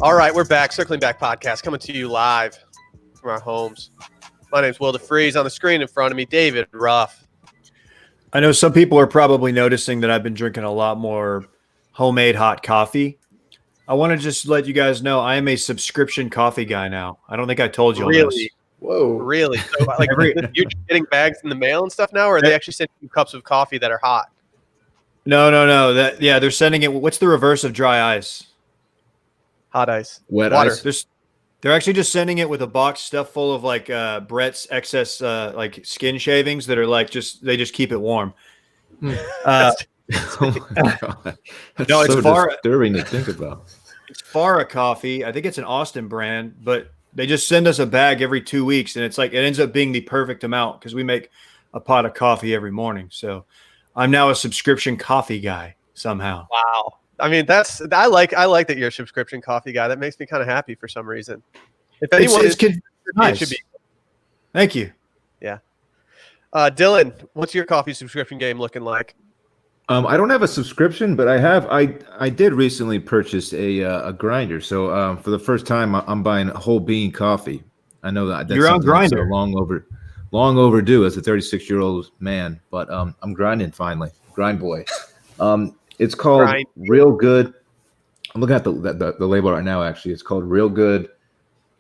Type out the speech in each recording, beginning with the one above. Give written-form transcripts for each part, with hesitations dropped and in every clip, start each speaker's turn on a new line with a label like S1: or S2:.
S1: All right, we're back. Circling Back podcast coming to you live from our homes. My name's Will DeFreeze. On the screen in front of me, David Ruff.
S2: I know some people are probably noticing that I've been drinking a lot more homemade hot coffee. I want to just let you guys know I am a subscription coffee guy now. I don't think I told you all
S1: Really?
S2: this.
S1: Whoa. Really? So, like, you're getting bags in the mail and stuff now, or are they actually sending you cups of coffee that are hot?
S2: No. They're sending it. What's the reverse of dry ice?
S1: Hot ice.
S3: Wet
S1: Water.
S3: ice.
S2: They're actually just sending it with a box stuffed full of like Brett's excess like skin shavings that are like they just keep it warm.
S3: Oh my God. That's
S2: No, it's
S3: so
S2: far-
S3: disturbing to think about.
S2: It's Farah coffee. I think it's an Austin brand, but they just send us a bag every 2 weeks, and it's like it ends up being the perfect amount because we make a pot of coffee every morning. So I'm now a subscription coffee guy somehow.
S1: Wow. I mean, I like that you're a subscription coffee guy. That makes me kind of happy for some reason. If anyone
S2: Nice.
S1: it should be.
S2: Thank you.
S1: Yeah. Dylan, what's your coffee subscription game looking like?
S3: I don't have a subscription, but I did recently purchase a grinder. So for the first time, I'm buying whole bean coffee. I know that's
S2: You're on
S3: something that's,
S2: Grindr.
S3: long overdue as a 36-year-old man, but I'm grinding finally. Grind boy. It's called Real Good. I'm looking at the label right now. Actually, it's called Real Good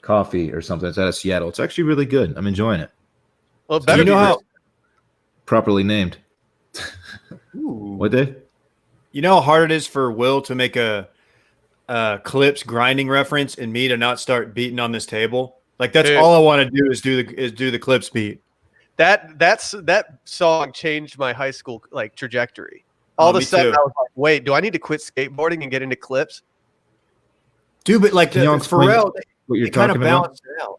S3: Coffee or something. It's out of Seattle. It's actually really good. I'm enjoying it.
S1: Well, better
S2: you know how
S3: Properly named. What day?
S2: you know how hard it is for Will to make a clips grinding reference and me to not start beating on this table? Like that's
S1: Dude.
S2: all I want to do is do the clips beat.
S1: That song changed my high school like trajectory. All of a
S2: Me
S1: sudden,
S2: too.
S1: I was like, "Wait, do I need to quit skateboarding and get into clips?"
S2: Dude, but like
S3: Can you explain
S2: Pharrell,
S3: what you're
S2: it kind of
S3: talking about?
S2: balanced it out.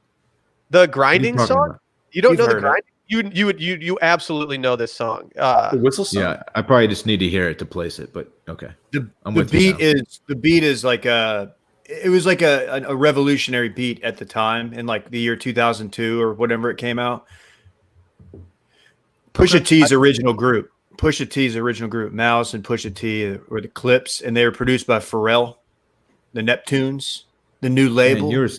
S1: The grinding
S3: What are you talking
S1: song.
S3: about?
S1: You don't
S2: You've
S1: know the
S2: heard
S1: grinding? You absolutely know this song.
S4: The whistle song.
S3: Yeah, I probably just need to hear it to place it, but okay. I'm
S2: The
S3: with you now.
S2: beat is like it was like a revolutionary beat at the time in like the year 2002 or whatever it came out. Pusha T's original group, Mouse and Pusha T were the Clips, and they were produced by Pharrell, the Neptunes, the new label.
S3: Man,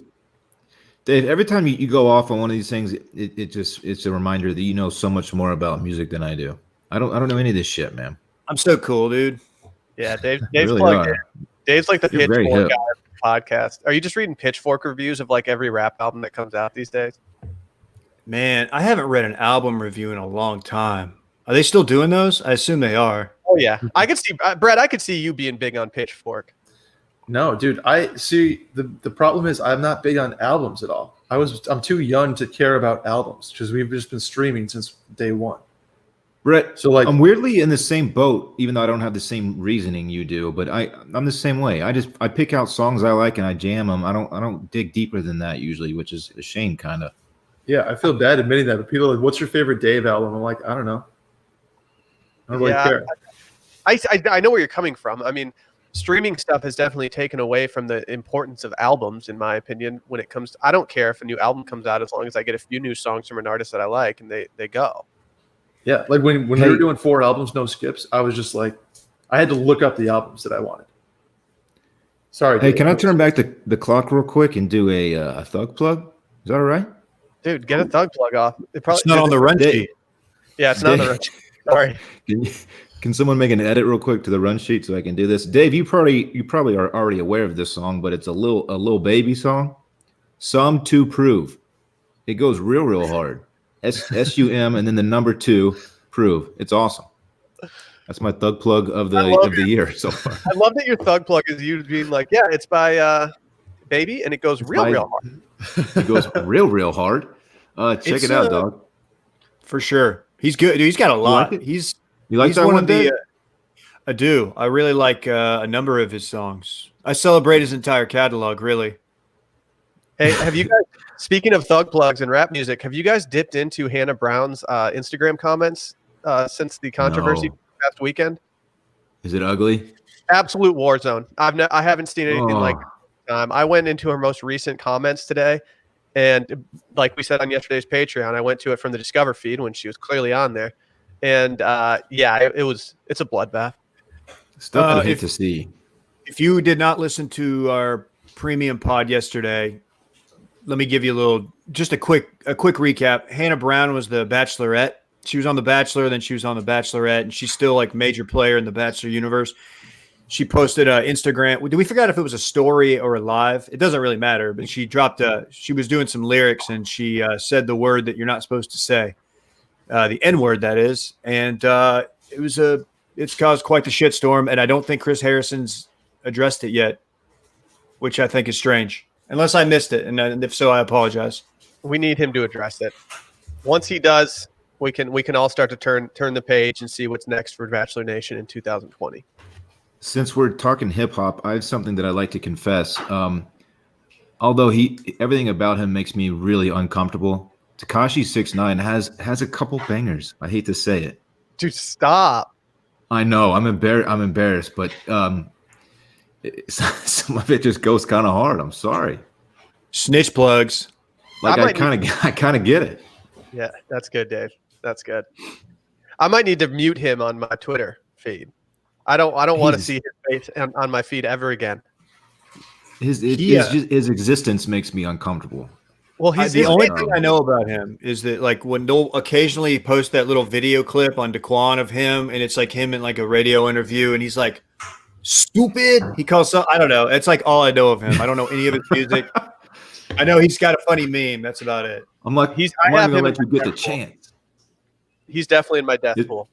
S3: Dave, every time you go off on one of these things, it's a reminder that you know so much more about music than I do. I don't know any of this shit, man.
S2: I'm so cool, dude.
S1: Yeah, Dave's
S3: really
S1: plugged
S3: are.
S1: in. Dave's like the
S3: You're very
S1: Pitchfork
S3: hip.
S1: guy of the podcast. Are you just reading Pitchfork reviews of like every rap album that comes out these days?
S2: Man, I haven't read an album review in a long time. Are they still doing those? I assume they are.
S1: Oh yeah, I could see Brett. I could see you being big on Pitchfork.
S4: No, dude. I see the problem is I'm not big on albums at all. I'm too young to care about albums because we've just been streaming since day one.
S3: Brett,
S4: So like
S3: I'm weirdly in the same boat, even though I don't have the same reasoning you do. But I'm the same way. I pick out songs I like and I jam them. I don't dig deeper than that usually, which is a shame, kind of.
S4: yeah, I feel bad admitting that, but people are like, "What's your favorite Dave album?" I'm like, I don't know. I don't really care.
S1: I know where you're coming from. I mean, streaming stuff has definitely taken away from the importance of albums, in my opinion. When it comes to, I don't care if a new album comes out as long as I get a few new songs from an artist that I like and they go.
S4: Yeah, like when we were doing 4 albums, no skips, I was just like, I had to look up the albums that I wanted. Sorry.
S3: Hey,
S4: Dave.
S3: can I turn back the clock real quick and do a thug plug? Is that all right?
S1: Dude, get a thug plug off.
S2: It's not on the run sheet.
S1: Yeah, it's not on the run sheet. Sorry.
S3: Can someone make an edit real quick to the run sheet so I can do this? Dave, you probably are already aware of this song, but it's a little baby song. Some to Prove. It goes real hard. SUM and then the number 2 prove. It's awesome. That's my thug plug of the year so far.
S1: I love that your thug plug is you being like, yeah, it's by Baby, and it goes real hard.
S3: It goes real hard. Check it out, dog.
S2: For sure. He's good. Dude, he's got a lot.
S3: like it?
S2: He's
S3: You like
S2: he's
S3: that
S2: one
S3: one,
S2: of the
S3: Dave?
S2: I do. I really like a number of his songs. I celebrate his entire catalog, really.
S1: Hey, have you guys, speaking of thug plugs and rap music, have you guys dipped into Hannah Brown's Instagram comments since the controversy
S3: No.
S1: past weekend?
S3: Is it ugly?
S1: Absolute war zone. I haven't seen anything like it. I went into her most recent comments today, and like we said on yesterday's Patreon, I went to it from the Discover feed when she was clearly on there, and it's a bloodbath.
S3: Stuff I hate
S2: if-
S3: to see.
S2: If you did not listen to our premium pod yesterday. Let me give you a quick recap. Hannah Brown was the Bachelorette. She was on The Bachelor, then she was on The Bachelorette, and she's still like major player in the Bachelor universe. She posted Instagram. We forgot if it was a story or a live. It doesn't really matter, but she dropped she was doing some lyrics and she said the word that you're not supposed to say, the N-word that is, and it's caused quite the shitstorm. And I don't think Chris Harrison's addressed it yet, which I think is strange, unless I missed it, and if so, I apologize.
S1: We need him to address it. Once he does, we can all start to turn the page and see what's next for Bachelor Nation in 2020.
S3: Since we're talking hip hop, I have something that I'd like to confess. Although everything about him makes me really uncomfortable. Tekashi 6ix9ine has a couple bangers. I hate to say it.
S1: Dude, stop.
S3: I know I'm embarrassed, but some of it just goes kind of hard. I'm sorry.
S2: Snitch plugs.
S3: Like I kind of get it.
S1: Yeah, that's good, Dave. That's good. I might need to mute him on my Twitter feed. I don't want to see his face on my feed ever again.
S3: His existence makes me uncomfortable.
S1: Well,
S2: the only thing I know about him is that like when they'll occasionally post that little video clip on Daquan of him, and it's like him in like a radio interview, and he's like, "Stupid." He calls I don't know. It's like all I know of him. I don't know any of his music. I know he's got a funny meme. That's about it.
S3: I'm not gonna let you get the chance.
S1: He's definitely in my death pool.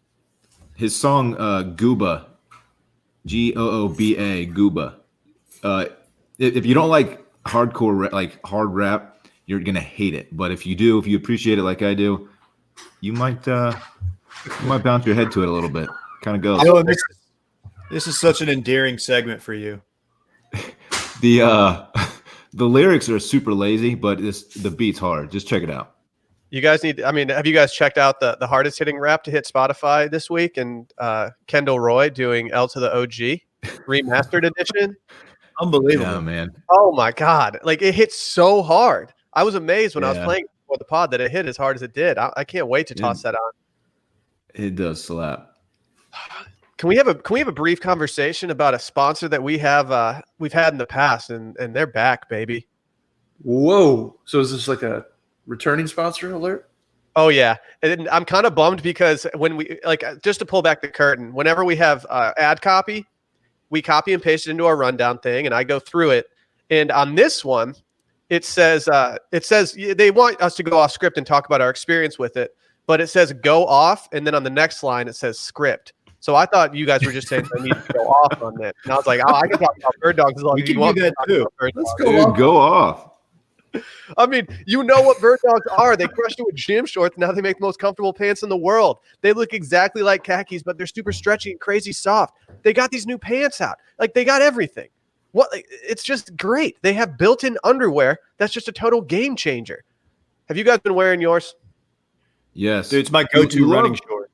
S3: His song Gooba, Gooba, Gooba. If you don't like hardcore like hard rap, you're gonna hate it. But if you do, if you appreciate it like I do, you might bounce your head to it a little bit. Kind of goes.
S2: Oh, this is such an endearing segment for you.
S3: The lyrics are super lazy, but the beat's hard. Just check it out.
S1: You guys have you guys checked out the hardest hitting rap to hit Spotify this week? And Kendall Roy doing L to the OG remastered edition.
S2: Unbelievable.
S3: Yeah, man.
S1: Oh my God. Like it hits so hard. I was amazed when I was playing for the pod that it hit as hard as it did. I can't wait to toss that on.
S3: It does slap.
S1: Can we have a brief conversation about a sponsor that we've had in the past and they're back, baby.
S4: Whoa. So is this like a returning sponsor alert?
S1: Oh yeah. And I'm kind of bummed because when we just to pull back the curtain, whenever we have ad copy, we copy and paste it into our rundown thing and I go through it. And on this one, it says they want us to go off script and talk about our experience with it, but it says go off. And then on the next line, it says script. So I thought you guys were just saying I need to go off on that. And I was like, oh, I can talk about bird dogs as long as you want.
S2: That too.
S3: Let's go off.
S1: I mean, you know what bird dogs are. They crushed it with gym shorts. Now they make the most comfortable pants in the world. They look exactly like khakis, but they're super stretchy and crazy soft. They got these new pants out. Like they got everything. It's just great. They have built-in underwear. That's just a total game changer. Have you guys been wearing yours?
S3: Yes.
S2: Dude, it's my go-to running short.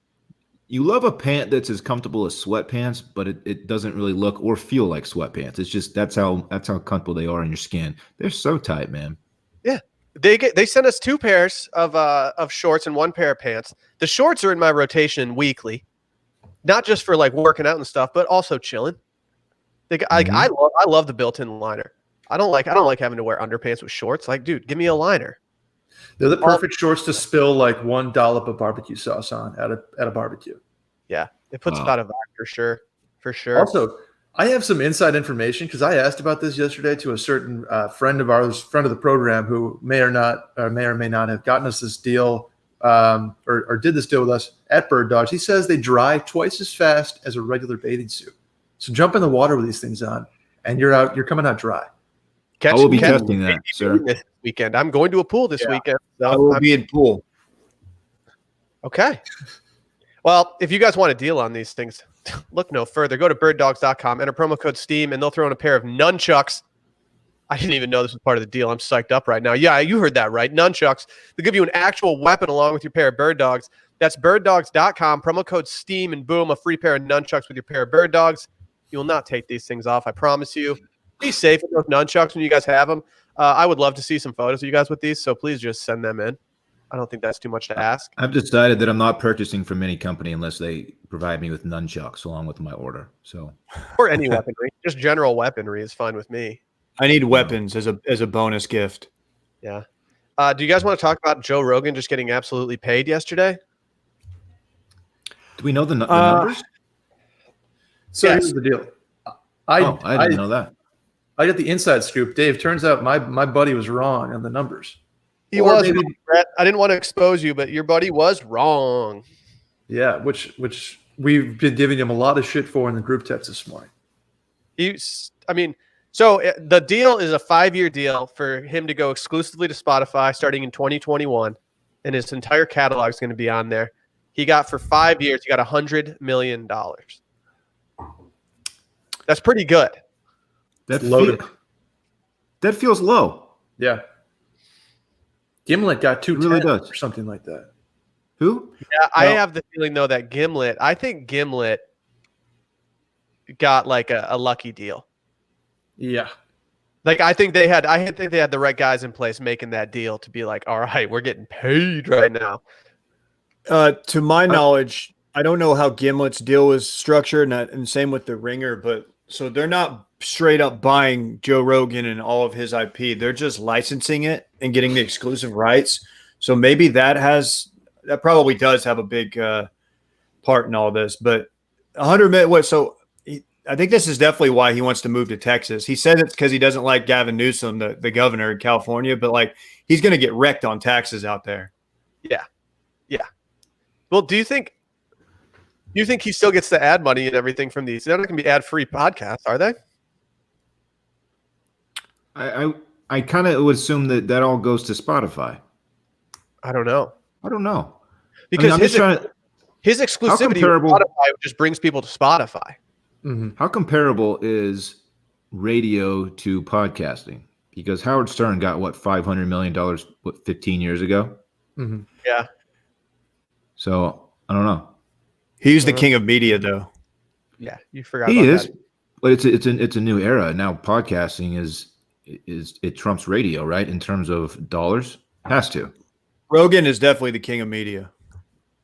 S3: You love a pant that's as comfortable as sweatpants, but it doesn't really look or feel like sweatpants. It's just that's how comfortable they are on your skin. They're so tight, man.
S1: Yeah. They sent us 2 pairs of shorts and 1 pair of pants. The shorts are in my rotation weekly, not just for like working out and stuff, but also chilling. I love the built-in liner. I don't like having to wear underpants with shorts. Like, dude, give me a liner.
S4: They're the perfect shorts to spill like 1 dollop of barbecue sauce on at a barbecue.
S1: Yeah, it puts it out of vibe for sure. For sure.
S4: Also, I have some inside information because I asked about this yesterday to a certain friend of ours, friend of the program, who may or may not have gotten us this deal or did this deal with us at Bird Dogs. He says they dry twice as fast as a regular bathing suit. So jump in the water with these things on, and you're coming out dry.
S3: I will be testing that, sir.
S1: This weekend, I'm going to a pool this weekend. So
S2: I will be in pool.
S1: Okay. Well, if you guys want a deal on these things, look no further. Go to birddogs.com, enter promo code STEAM, and they'll throw in a pair of nunchucks. I didn't even know this was part of the deal. I'm psyched up right now. Yeah, you heard that right. Nunchucks. They'll give you an actual weapon along with your pair of bird dogs. That's birddogs.com, promo code STEAM, and boom, a free pair of nunchucks with your pair of bird dogs. You will not take these things off, I promise you. Be safe with those nunchucks when you guys have them. I would love to see some photos of you guys with these, so please just send them in. I don't think that's too much to ask.
S3: I've decided that I'm not purchasing from any company unless they provide me with nunchucks along with my order. So,
S1: or any weaponry, just general weaponry is fine with me.
S2: I need weapons as a bonus gift.
S1: Yeah. Do you guys want to talk about Joe Rogan just getting absolutely paid yesterday?
S3: Do we know the numbers?
S4: So
S1: Yes.
S4: here's the deal.
S3: I didn't know that.
S4: I got the inside scoop. Dave, turns out my buddy was wrong on the numbers.
S1: He
S4: Or
S1: was
S4: maybe-
S1: wrong, Brett. I didn't want to expose you, but your buddy was wrong.
S4: Yeah, which we've been giving him a lot of shit for in the group text this morning.
S1: So the deal is a 5-year deal for him to go exclusively to Spotify starting in 2021, and his entire catalog is going to be on there. He got for 5 years, he got $100 million. That's pretty good.
S3: That
S4: Loaded.
S3: That feels low.
S4: Yeah. Gimlet got 210
S3: really does.
S4: or something like that.
S3: Who?
S1: Yeah, I
S4: Well-
S1: have the feeling though that I think Gimlet got like a lucky deal.
S4: Yeah.
S1: Like I think they had the right guys in place making that deal to be like, all right, we're getting paid right now.
S2: To my knowledge, I don't know how Gimlet's deal was structured, and same with the Ringer, but so they're not straight up buying Joe Rogan and all of his IP. They're just licensing it and getting the exclusive rights. So maybe that probably does have a big part in all this. But 100 million. So I think this is definitely why he wants to move to Texas. He said it's because he doesn't like Gavin Newsom, the governor in California, but like he's going to get wrecked on taxes out there.
S1: Yeah. Well, do you think he still gets the ad money and everything from these? They're not going to be ad-free podcasts, are they?
S3: I kind of would assume that all goes to Spotify.
S1: I don't know. Because
S3: I'm just trying to,
S1: his exclusivity with
S3: comparable-
S1: Spotify just brings people to Spotify.
S4: Mm-hmm.
S3: how comparable is radio to podcasting? Because Howard Stern got what $500 million 15 years ago.
S4: Mm-hmm.
S1: Yeah.
S3: So I don't know.
S2: He's the king of media, though.
S1: Yeah, you forgot
S3: He
S1: about
S3: is,
S1: that.
S3: but it's a new era now. Podcasting is it trumps radio, right? In terms of dollars, has to.
S2: Rogan is definitely the king of media,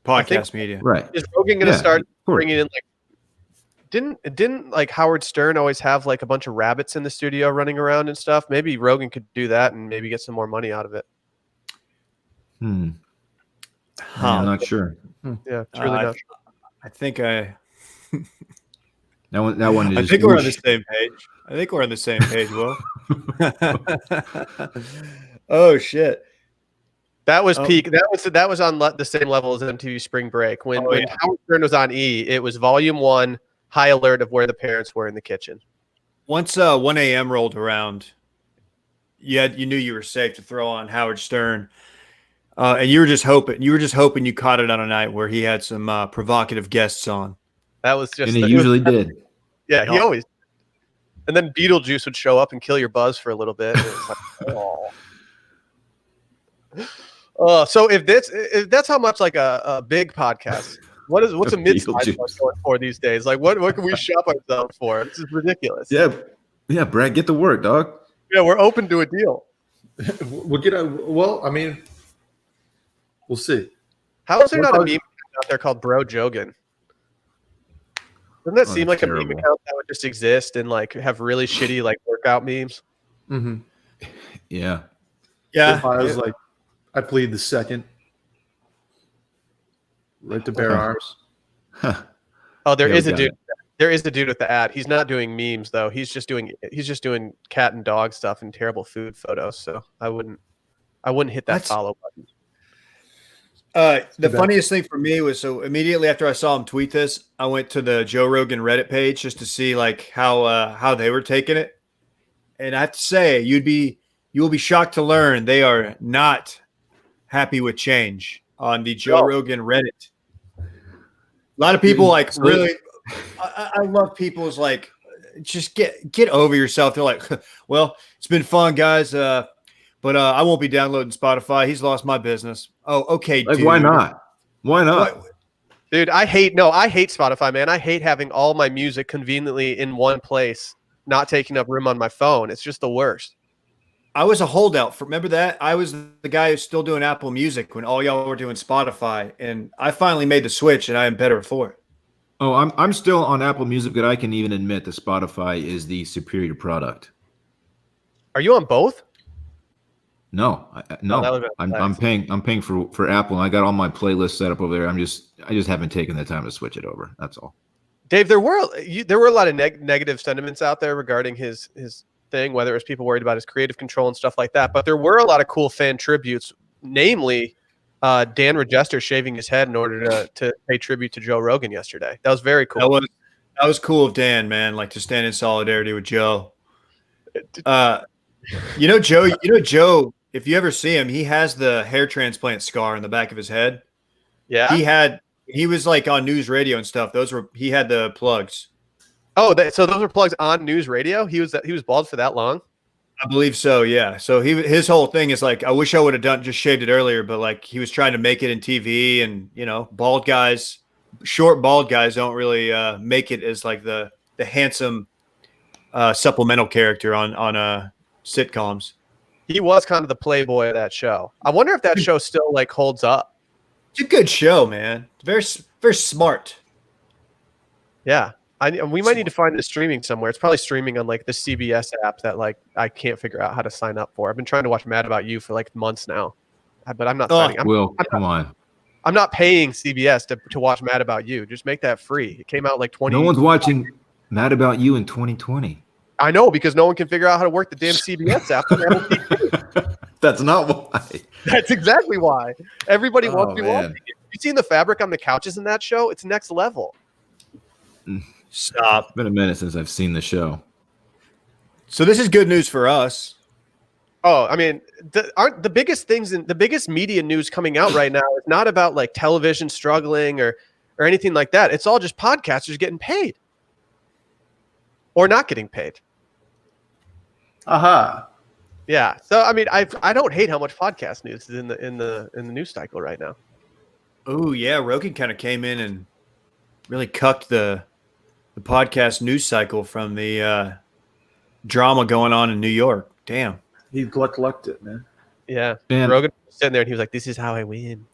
S1: I think-
S2: podcast media.
S3: Right.
S1: Is Rogan going to start
S3: of course.
S1: bringing in like didn't like Howard Stern always have like a bunch of rabbits in the studio running around and stuff? Maybe Rogan could do that and maybe get some more money out of it.
S3: I'm
S2: Huh.
S3: not sure.
S1: Yeah, it's really not.
S2: I think
S3: That one
S2: I
S3: is.
S2: think we're on the
S3: whoosh.
S2: same page. Will. Oh shit!
S1: That was
S2: Oh.
S1: peak. That was on the same level as MTV Spring Break. When
S2: yeah.
S1: Howard Stern was on E, it was volume 1, high alert of where the parents were in the kitchen.
S2: Once 1 a.m. rolled around, you knew you were safe to throw on Howard Stern, and you were just hoping you caught it on a night where he had some provocative guests on.
S1: That was just
S3: And he usually did.
S1: Yeah, he always. And then Beetlejuice would show up and kill your buzz for a little bit. And it was like, so if that's how much like a big podcast, what's a mid-sized
S3: Beetlejuice.
S1: one going for these days? Like what can we shop ourselves for? This is ridiculous.
S3: Yeah, Brad, get to work, dog.
S1: Yeah, we're open to a deal.
S4: We'll get we'll see.
S1: How is there
S4: What
S1: not a
S4: about-
S1: meme out there called Bro Jogan? Doesn't that seem like
S3: that's
S1: a meme
S3: terrible.
S1: account that would just exist and like have really shitty like workout memes?
S4: Mm-hmm.
S3: Yeah.
S2: Yeah,
S4: I was like, I plead the second. Right to bear arms.
S1: Oh, there
S3: Yeah,
S1: is
S3: we
S1: a
S3: got
S1: dude.
S3: it.
S1: There is the dude with the ad. He's not doing memes though. He's just doing cat and dog stuff and terrible food photos. So I wouldn't hit that
S2: That's-
S1: follow button.
S2: the
S4: bad.
S2: funniest thing for me was so immediately after I saw him tweet this, I went to the Joe Rogan Reddit page just to see like how they were taking it, and I have to say you will be shocked to learn they are not happy with change on the Joe
S1: No.
S2: Rogan Reddit. A lot of people like really. I love people's like just get over yourself. They're like, well, it's been fun, guys. But I won't be downloading Spotify. He's lost my business. Oh, okay.
S3: Like,
S2: dude.
S3: why not? Why not?
S2: What-
S1: Dude, I hate Spotify, man. I hate having all my music conveniently in one place, not taking up room on my phone. It's just the worst.
S2: I was a holdout. Remember that? I was the guy who's still doing Apple Music when all y'all were doing Spotify, and I finally made the switch, and I am better for it.
S3: Oh, I'm still on Apple Music, but I can even admit that Spotify is the superior product.
S1: Are you on both?
S3: No, no.
S1: that would've been
S3: I'm paying for Apple, and I got all my playlists set up over there. I just haven't taken the time to switch it over. That's all.
S1: Dave, there were a lot of negative sentiments out there regarding his thing, whether it was people worried about his creative control and stuff like that. But there were a lot of cool fan tributes, namely Dan Regester shaving his head in order to pay tribute to Joe Rogan yesterday. That was very cool.
S2: That was cool of Dan, man. Like to stand in solidarity with Joe. Joe. If you ever see him, he has the hair transplant scar on the back of his head.
S1: Yeah,
S2: he was like on news radio and stuff. He had the plugs.
S1: Oh, so those were plugs on news radio. He was bald for that long.
S2: I believe so. Yeah. So his whole thing is like, I wish I would have just shaved it earlier, but like he was trying to make it in TV, and short bald guys don't really make it as like the handsome supplemental character on sitcoms.
S1: He was kind of the playboy of that show. I wonder if that show still like holds up.
S2: It's a good show, man. Very, very smart.
S1: Yeah. We might need to find it streaming somewhere. It's probably streaming on like the CBS app that like I can't figure out how to sign up for. I've been trying to watch Mad About You for like months now, but I'm not signing.
S3: Come on.
S1: I'm not paying CBS to watch Mad About You. Just make that free. It came out like 20.
S3: No one's watching Mad About You in 2020.
S1: I know, because no one can figure out how to work the damn CBS app on Apple TV.
S3: That's not why.
S1: That's exactly why. Everybody wants to be
S3: man.
S1: watching it. You seen the fabric on the couches in that show? It's next level.
S2: Stop.
S3: It's been a minute since I've seen the show.
S2: So this is good news for us.
S1: Oh, I mean, the biggest things the biggest media news coming out right now is not about like television struggling or anything like that. It's all just podcasters getting paid or not getting paid.
S4: Aha.
S1: Yeah. So I mean, I don't hate how much podcast news is in the news cycle right now.
S2: Oh yeah, Rogan kind of came in and really cucked the podcast news cycle from the drama going on in New York. Damn.
S4: He glucked it, man.
S1: Yeah.
S3: Man.
S1: Rogan was sitting there and he was like, "This is how I win."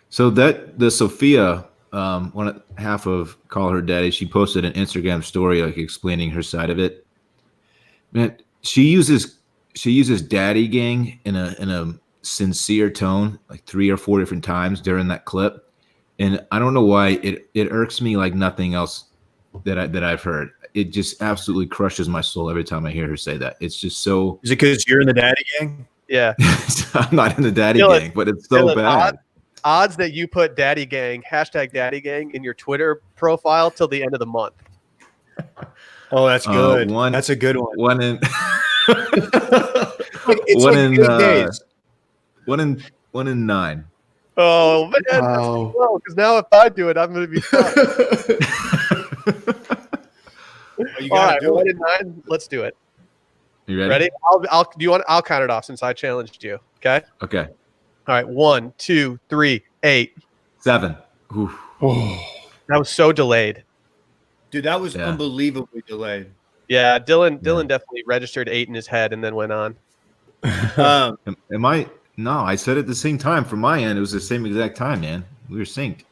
S3: So the Sophia, half of Call Her Daddy, she posted an Instagram story like explaining her side of it. Man, she uses daddy gang in a sincere tone like 3 or 4 different times during that clip, and I don't know why it irks me like nothing else that I've heard. It just absolutely crushes my soul every time I hear her say that. It's just so.
S2: Is it because you're in the daddy gang?
S1: Yeah.
S3: I'm not in the daddy
S1: Dylan,
S3: gang, but it's so bad.
S1: Odds that you put daddy gang, #daddy gang in your Twitter profile till the end of the month.
S2: Oh, that's good. That's a good one.
S3: One in
S2: It's
S3: one
S2: like
S3: in
S2: 8 days.
S3: one in 9.
S1: Oh man,
S4: Wow.
S1: because now if I do it, I'm going to be fucked.
S2: You
S1: All
S2: gotta
S1: right,
S2: do
S1: 1
S2: it.
S1: in 9. Let's do it.
S3: You ready?
S1: Ready? I'll count it off since I challenged you. Okay.
S3: Okay.
S1: All right. 1, 2, 3, 8.
S3: 7. Oof.
S1: That was so delayed.
S2: Dude, that was unbelievably delayed.
S1: Yeah, Dylan definitely registered 8 in his head and then went on.
S3: Am I? No, I said it at the same time. From my end, it was the same exact time, man. We were synced.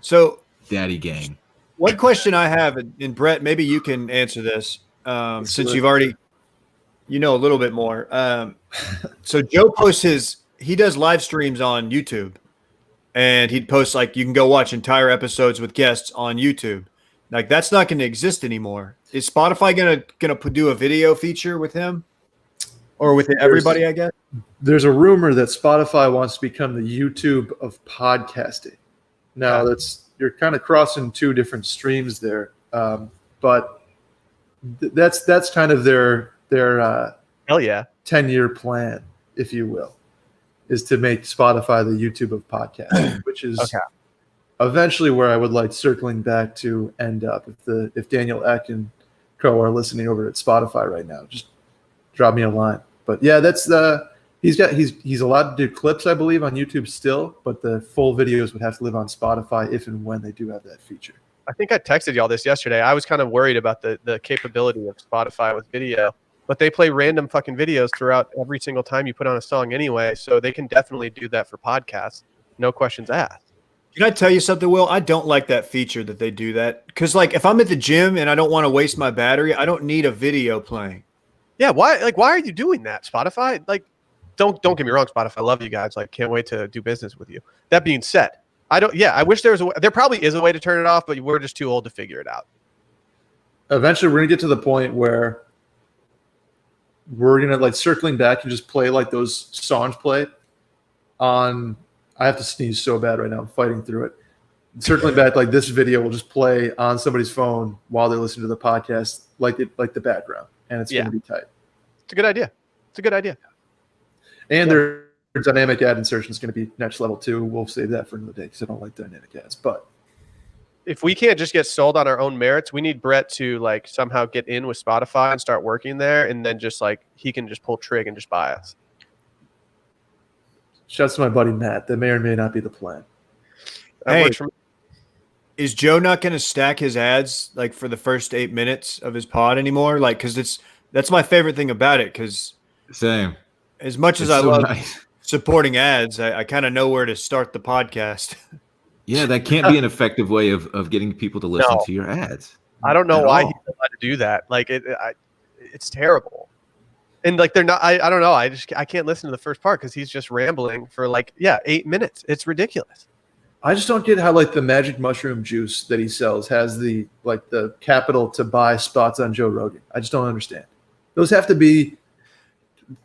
S2: So,
S3: Daddy gang.
S2: one question I have, and Brett, maybe you can answer this, since you've already, a little bit more. So Joe posts he does live streams on YouTube, and he'd post like, you can go watch entire episodes with guests on YouTube. Like that's not going to exist anymore. Is Spotify gonna do a video feature with him, or with everybody? I guess
S4: There's a rumor that Spotify wants to become the YouTube of podcasting. Now you're kind of crossing 2 different streams there, but that's kind of their
S1: Hell yeah.
S4: 10-year plan, if you will, is to make Spotify the YouTube of podcasting, which is eventually where I would like circling back to end up. If Daniel Eck and co are listening over at Spotify right now, just drop me a line. But yeah, that's he's allowed to do clips, I believe, on YouTube still, but the full videos would have to live on Spotify if and when they do have that feature.
S1: I think I texted y'all this yesterday. I was kind of worried about the capability of Spotify with video, but they play random fucking videos throughout every single time you put on a song anyway, so they can definitely do that for podcasts. No questions asked.
S2: Can I tell you something, Will? I don't like that feature that they do that, because like if I'm at the gym and I don't want to waste my battery, I don't need a video playing.
S1: Yeah, why are you doing that, Spotify? Like, don't get me wrong, Spotify. I love you guys. Like, can't wait to do business with you. That being said, I wish there probably is a way to turn it off, but we're just too old to figure it out.
S4: Eventually, we're gonna get to the point where we're gonna like circling back and just play like those songs play on. I have to sneeze so bad right now. I'm fighting through it. Circling back, like this video will just play on somebody's phone while they're listening to the podcast, like the background, and it's gonna be tight.
S1: It's a good idea.
S4: And their dynamic ad insertion is going to be next level too. We'll save that for another day because I don't like dynamic ads. But
S1: if we can't just get sold on our own merits, we need Brett to like somehow get in with Spotify and start working there, and then just like he can just pull trig and just buy us.
S4: Shouts to my buddy Matt. That may or may not be the plan.
S2: Hey, is Joe not going to stack his ads like for the first 8 minutes of his pod anymore? Like, because that's my favorite thing about it. Because
S3: same.
S2: As much as I love supporting ads, I kind of know where to start the podcast.
S3: Yeah, that can't be an effective way of getting people to listen to your ads.
S1: I don't know why he's allowed to do that. Like it's terrible. And like they're not. I don't know. I can't listen to the first part because he's just rambling for 8 minutes. It's ridiculous.
S4: I just don't get how like the magic mushroom juice that he sells has the capital to buy spots on Joe Rogan. I just don't understand. Those have to be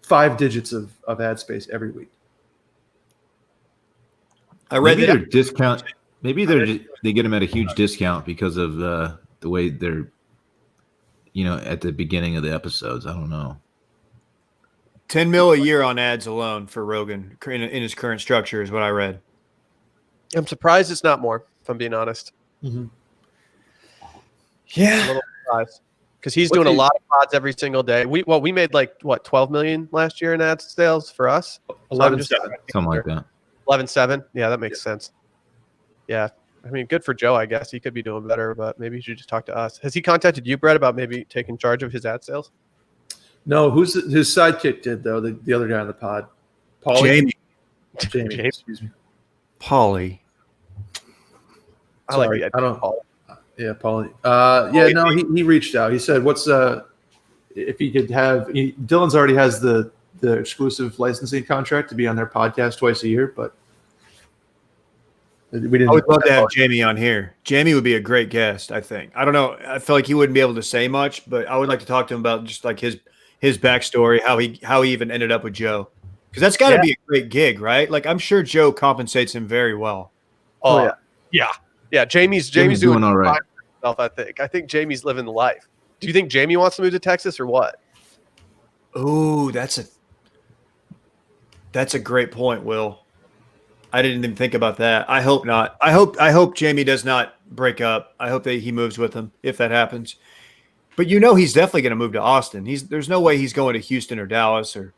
S4: 5 digits of ad space every week.
S2: I read
S3: maybe their discount. Maybe they get them at a huge discount because of the way they're, at the beginning of the episodes. I don't know.
S2: 10 mil a year on ads alone for Rogan in his current structure is what I read.
S1: I'm surprised it's not more, if I'm being honest.
S4: Mm-hmm.
S1: Yeah. A little surprised. Because he's doing a lot of pods every single day. We made 12 million last year in ad sales for us.
S4: 11.7.
S3: Something like that.
S1: 11.7. Yeah, that makes sense. Yeah. I mean, good for Joe, I guess. He could be doing better, but maybe he should just talk to us. Has he contacted you, Brett, about maybe taking charge of his ad sales?
S4: No, his sidekick did, though, the other guy on the pod.
S2: Jamie.
S4: Excuse me.
S2: Paulie.
S1: I like the idea.
S4: I don't. Yeah, Paulie. He reached out. He said, "What's if he could have?" Dylan's already has the exclusive licensing contract to be on their podcast twice a year, but we didn't.
S2: I would love to have Jamie on here. Jamie would be a great guest. I think. I don't know. I feel like he wouldn't be able to say much, but I would like to talk to him about just like his backstory, how he even ended up with Joe, because that's got to be a great gig, right? Like I'm sure Joe compensates him very well.
S1: Oh yeah. Yeah, Jamie's doing
S3: all right.
S1: I think Jamie's living the life. Do you think Jamie wants to move to Texas or what?
S2: Oh, that's a great point, Will. I didn't even think about that. I hope not. I hope Jamie does not break up. I hope that he moves with him if that happens. But he's definitely going to move to Austin. There's no way he's going to Houston or Dallas or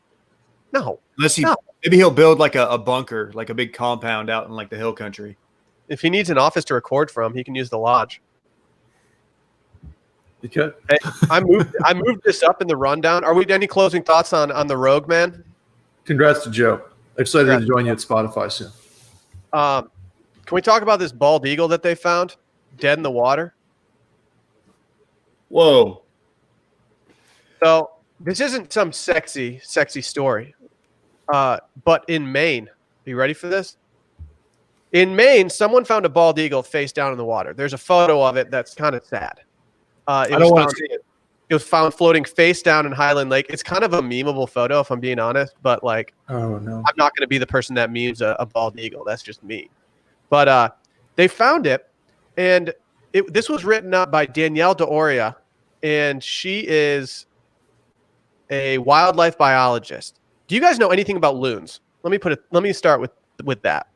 S2: unless maybe he'll build like a bunker, like a big compound out in like the hill country.
S1: If he needs an office to record from, he can use the lodge.
S4: You could.
S1: Hey, I moved this up in the rundown. Are we any closing thoughts on the Rogue, man?
S4: Congrats to Joe. Excited to join you at Spotify soon.
S1: Can we talk about this bald eagle that they found dead in the water?
S2: Whoa.
S1: So this isn't some sexy story, but in Maine, are you ready for this? In Maine, someone found a bald eagle face down in the water. There's a photo of it that's kind of sad.
S2: I don't want to see it.
S1: It was found floating face down in Highland Lake. It's kind of a memeable photo, if I'm being honest, but
S4: oh no,
S1: I'm not going to be the person that memes a bald eagle. That's just me. But they found it, and this was written up by Danielle D'Oria, and she is a wildlife biologist. Do you guys know anything about loons? Let me start with that.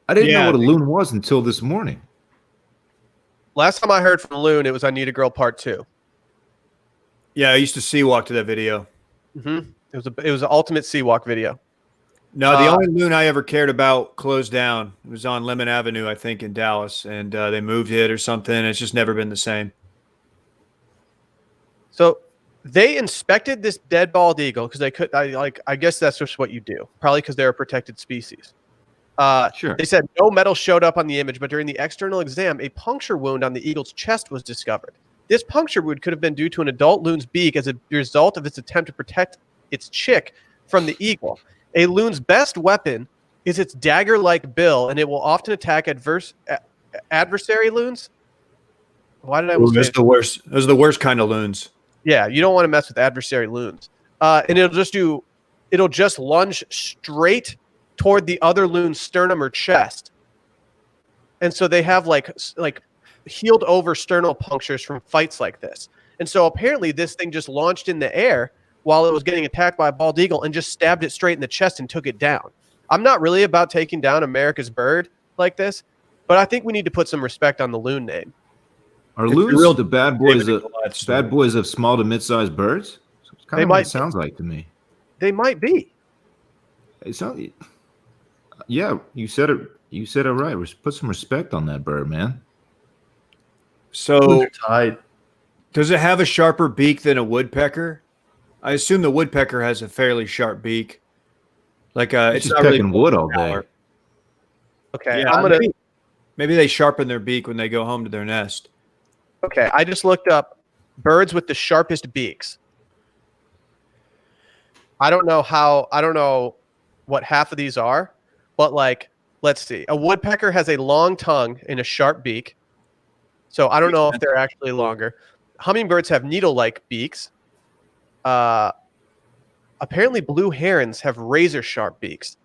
S3: I didn't know what a loon was until this morning.
S1: Last time I heard from Loon, it was I Need a Girl Part 2.
S2: Yeah, I used to sea walk to that video.
S1: Mm-hmm. It was an ultimate sea walk video.
S2: No, the only loon I ever cared about closed down. It was on Lemon Avenue, I think, in Dallas, and they moved it or something. It's just never been the same.
S1: So they inspected this dead bald eagle because they could. I guess that's just what you do. Probably because they're a protected species.
S3: Sure.
S1: They said no metal showed up on the image, but during the external exam, a puncture wound on the eagle's chest was discovered. This puncture wound could have been due to an adult loon's beak as a result of its attempt to protect its chick from the eagle. A loon's best weapon is its dagger-like bill, and it will often attack adversary loons. Why did I almost say
S2: Those are the worst. Those are the worst kind of loons.
S1: Yeah, you don't want to mess with adversary loons. And it'll just lunge straight toward the other loon's sternum or chest. And so they have like healed over sternal punctures from fights like this. And so apparently this thing just launched in the air while it was getting attacked by a bald eagle and just stabbed it straight in the chest and took it down. I'm not really about taking down America's bird like this, but I think we need to put some respect on the loon name.
S3: Are loons the bad boys of small to mid-sized birds? It's kind of what it sounds like to me.
S1: They might be.
S3: It sounds. Yeah, you said it. You said it right. Put some respect on that bird, man.
S2: So, does it have a sharper beak than a woodpecker? I assume the woodpecker has a fairly sharp beak. Like it's
S3: just
S2: not
S3: pecking
S2: really
S3: wood all day.
S1: Okay,
S2: yeah, maybe they sharpen their beak when they go home to their nest.
S1: Okay, I just looked up birds with the sharpest beaks. I don't know what half of these are, but like, let's see. A woodpecker has a long tongue and a sharp beak. So I don't know if they're actually longer. Hummingbirds have needle-like beaks. Apparently blue herons have razor-sharp beaks.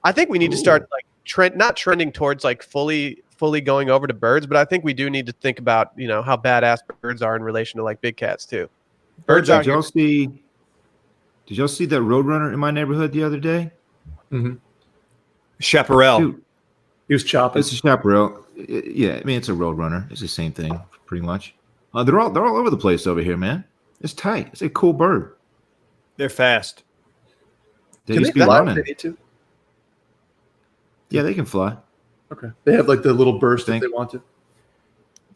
S1: I think we need to start like not trending towards like fully going over to birds, but I think we do need to think about, how badass birds are in relation to like big cats too. Birds
S3: Did y'all see that Roadrunner in my neighborhood the other day?
S4: Mm-hmm.
S2: Chaparral.
S4: Dude, he was chopping.
S3: It's a chaparral. Yeah, I mean it's a Roadrunner. It's the same thing, pretty much. They're all over the place over here, man. It's tight. It's a cool bird.
S2: They're fast.
S3: They just be running.
S4: They need to?
S3: Yeah, they can fly.
S4: Okay. They have like the little burst if they want to.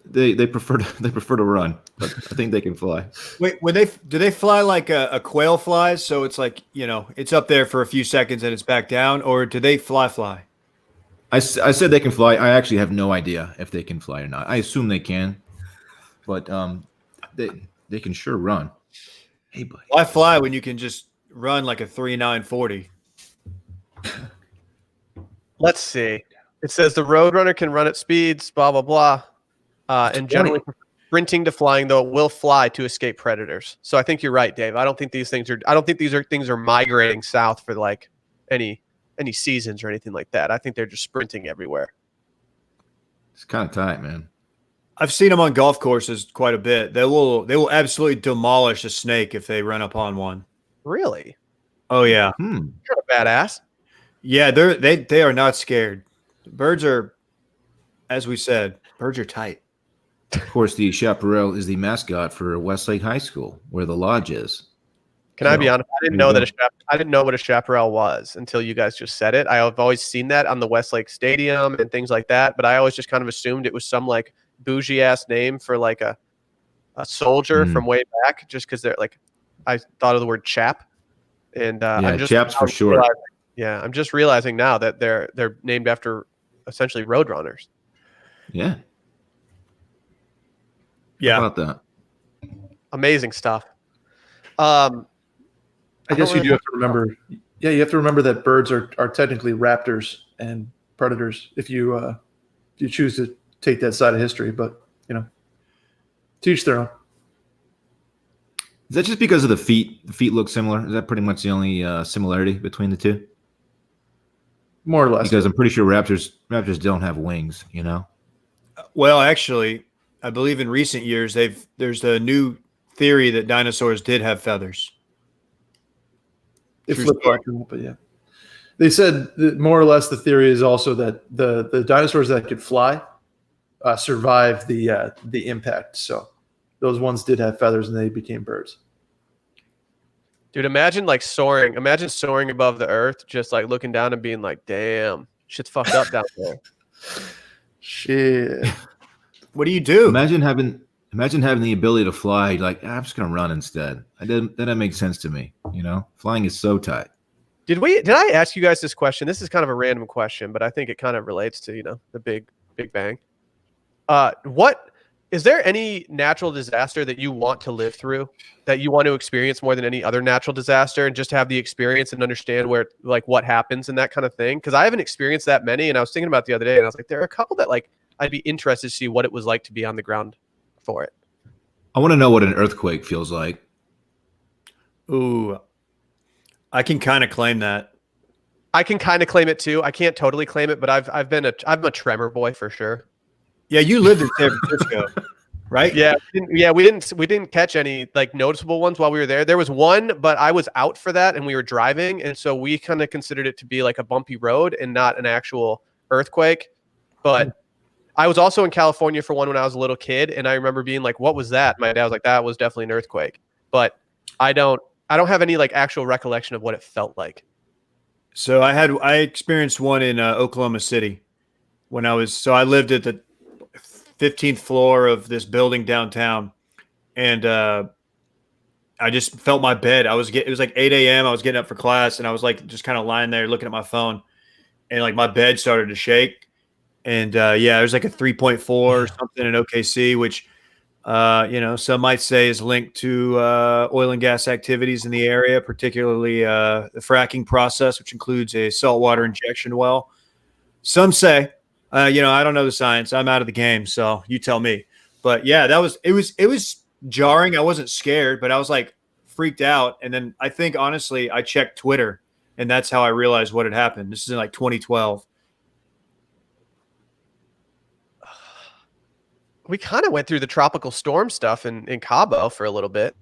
S3: They prefer to run, but I think they can fly.
S2: Wait, do they fly like a quail flies? So it's like, it's up there for a few seconds and it's back down, or do they fly?
S3: I said they can fly. I actually have no idea if they can fly or not. I assume they can, but they can sure run. Hey, buddy.
S2: Why fly when you can just run like a 3.940?
S1: Let's see. It says the Roadrunner can run at speeds, blah, blah, blah. And generally sprinting to flying, though it will fly to escape predators. So I think you're right, Dave. I don't think these things are migrating south for like any seasons or anything like that. I think they're just sprinting everywhere.
S3: It's kind of tight, man.
S2: I've seen them on golf courses quite a bit. They will absolutely demolish a snake if they run upon one.
S1: Really?
S2: Oh yeah.
S1: You're a badass.
S2: Yeah, they are not scared. Birds are, as we said, birds are tight.
S3: Of course, the chaparral is the mascot for Westlake High School, where the lodge is.
S1: Can I be honest? I didn't know what a chaparral was until you guys just said it. I've always seen that on the Westlake Stadium and things like that, but I always just kind of assumed it was some like bougie ass name for like a soldier from way back, just because they're like, I thought of the word chap, and
S3: chaps for sure.
S1: Yeah, I'm just realizing now that they're named after essentially roadrunners.
S3: Yeah.
S2: Yeah.
S3: How about that?
S1: Amazing stuff.
S4: I guess you do have to remember. Yeah, you have to remember that birds are technically raptors and predators if you choose to take that side of history. But teach their own.
S3: Is that just because of the feet? The feet look similar. Is that pretty much the only similarity between the two?
S4: More or less.
S3: Because I'm pretty sure raptors don't have wings.
S2: Well, actually, I believe in recent years there's a new theory that dinosaurs did have feathers.
S4: It flipped back, but yeah. They said that more or less the theory is also that the dinosaurs that could fly survived the impact. So those ones did have feathers and they became birds.
S1: Dude, imagine soaring above the earth, just like looking down and being like, damn, shit's fucked up down there.
S4: Shit.
S2: What do you do?
S3: Imagine having the ability to fly. Like, I'm just gonna run instead. That doesn't make sense to me. Flying is so tight.
S1: Did I ask you guys this question? This is kind of a random question, but I think it kind of relates to the Big Bang. What Is there any natural disaster that you want to live through, that you want to experience more than any other natural disaster, and just have the experience and understand where, like, what happens and that kind of thing? Because I haven't experienced that many, and I was thinking about it the other day, and I was like, there are a couple that, like, I'd be interested to see what it was like to be on the ground for it.
S3: I want to know what an earthquake feels like.
S2: Ooh, I can kind of claim that.
S1: I can kind of claim it too. I can't totally claim it, but I'm a tremor boy for sure.
S2: Yeah, you lived in San Francisco, right?
S1: Yeah, we didn't catch any like noticeable ones while we were there. There was one, but I was out for that and we were driving, and so we kind of considered it to be like a bumpy road and not an actual earthquake. But I was also in California for one when I was a little kid, and I remember being like, "What was that?" My dad was like, "That was definitely an earthquake." But I don't have any like actual recollection of what it felt like.
S2: So I experienced one in Oklahoma City when I lived at the 15th floor of this building downtown, and I just felt my bed. It was like 8 a.m. I was getting up for class, and I was like just kind of lying there looking at my phone, and like my bed started to shake. And yeah, it was like a 3.4 or something in OKC, which some might say is linked to oil and gas activities in the area, particularly the fracking process, which includes a saltwater injection well. Some say, I don't know the science. I'm out of the game, so you tell me. But yeah, it was jarring. I wasn't scared, but I was like freaked out. And then I think honestly, I checked Twitter, and that's how I realized what had happened. This is in like 2012.
S1: We kind of went through the tropical storm stuff in Cabo for a little bit.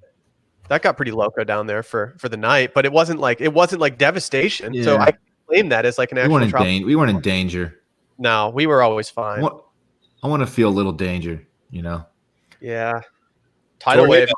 S1: That got pretty loco down there for the night, but it wasn't like devastation.
S3: Yeah.
S1: So I claim that as like an actual
S3: We weren't in danger.
S1: No, we were always fine.
S3: I want to feel a little danger,
S1: Yeah. Tidal wave.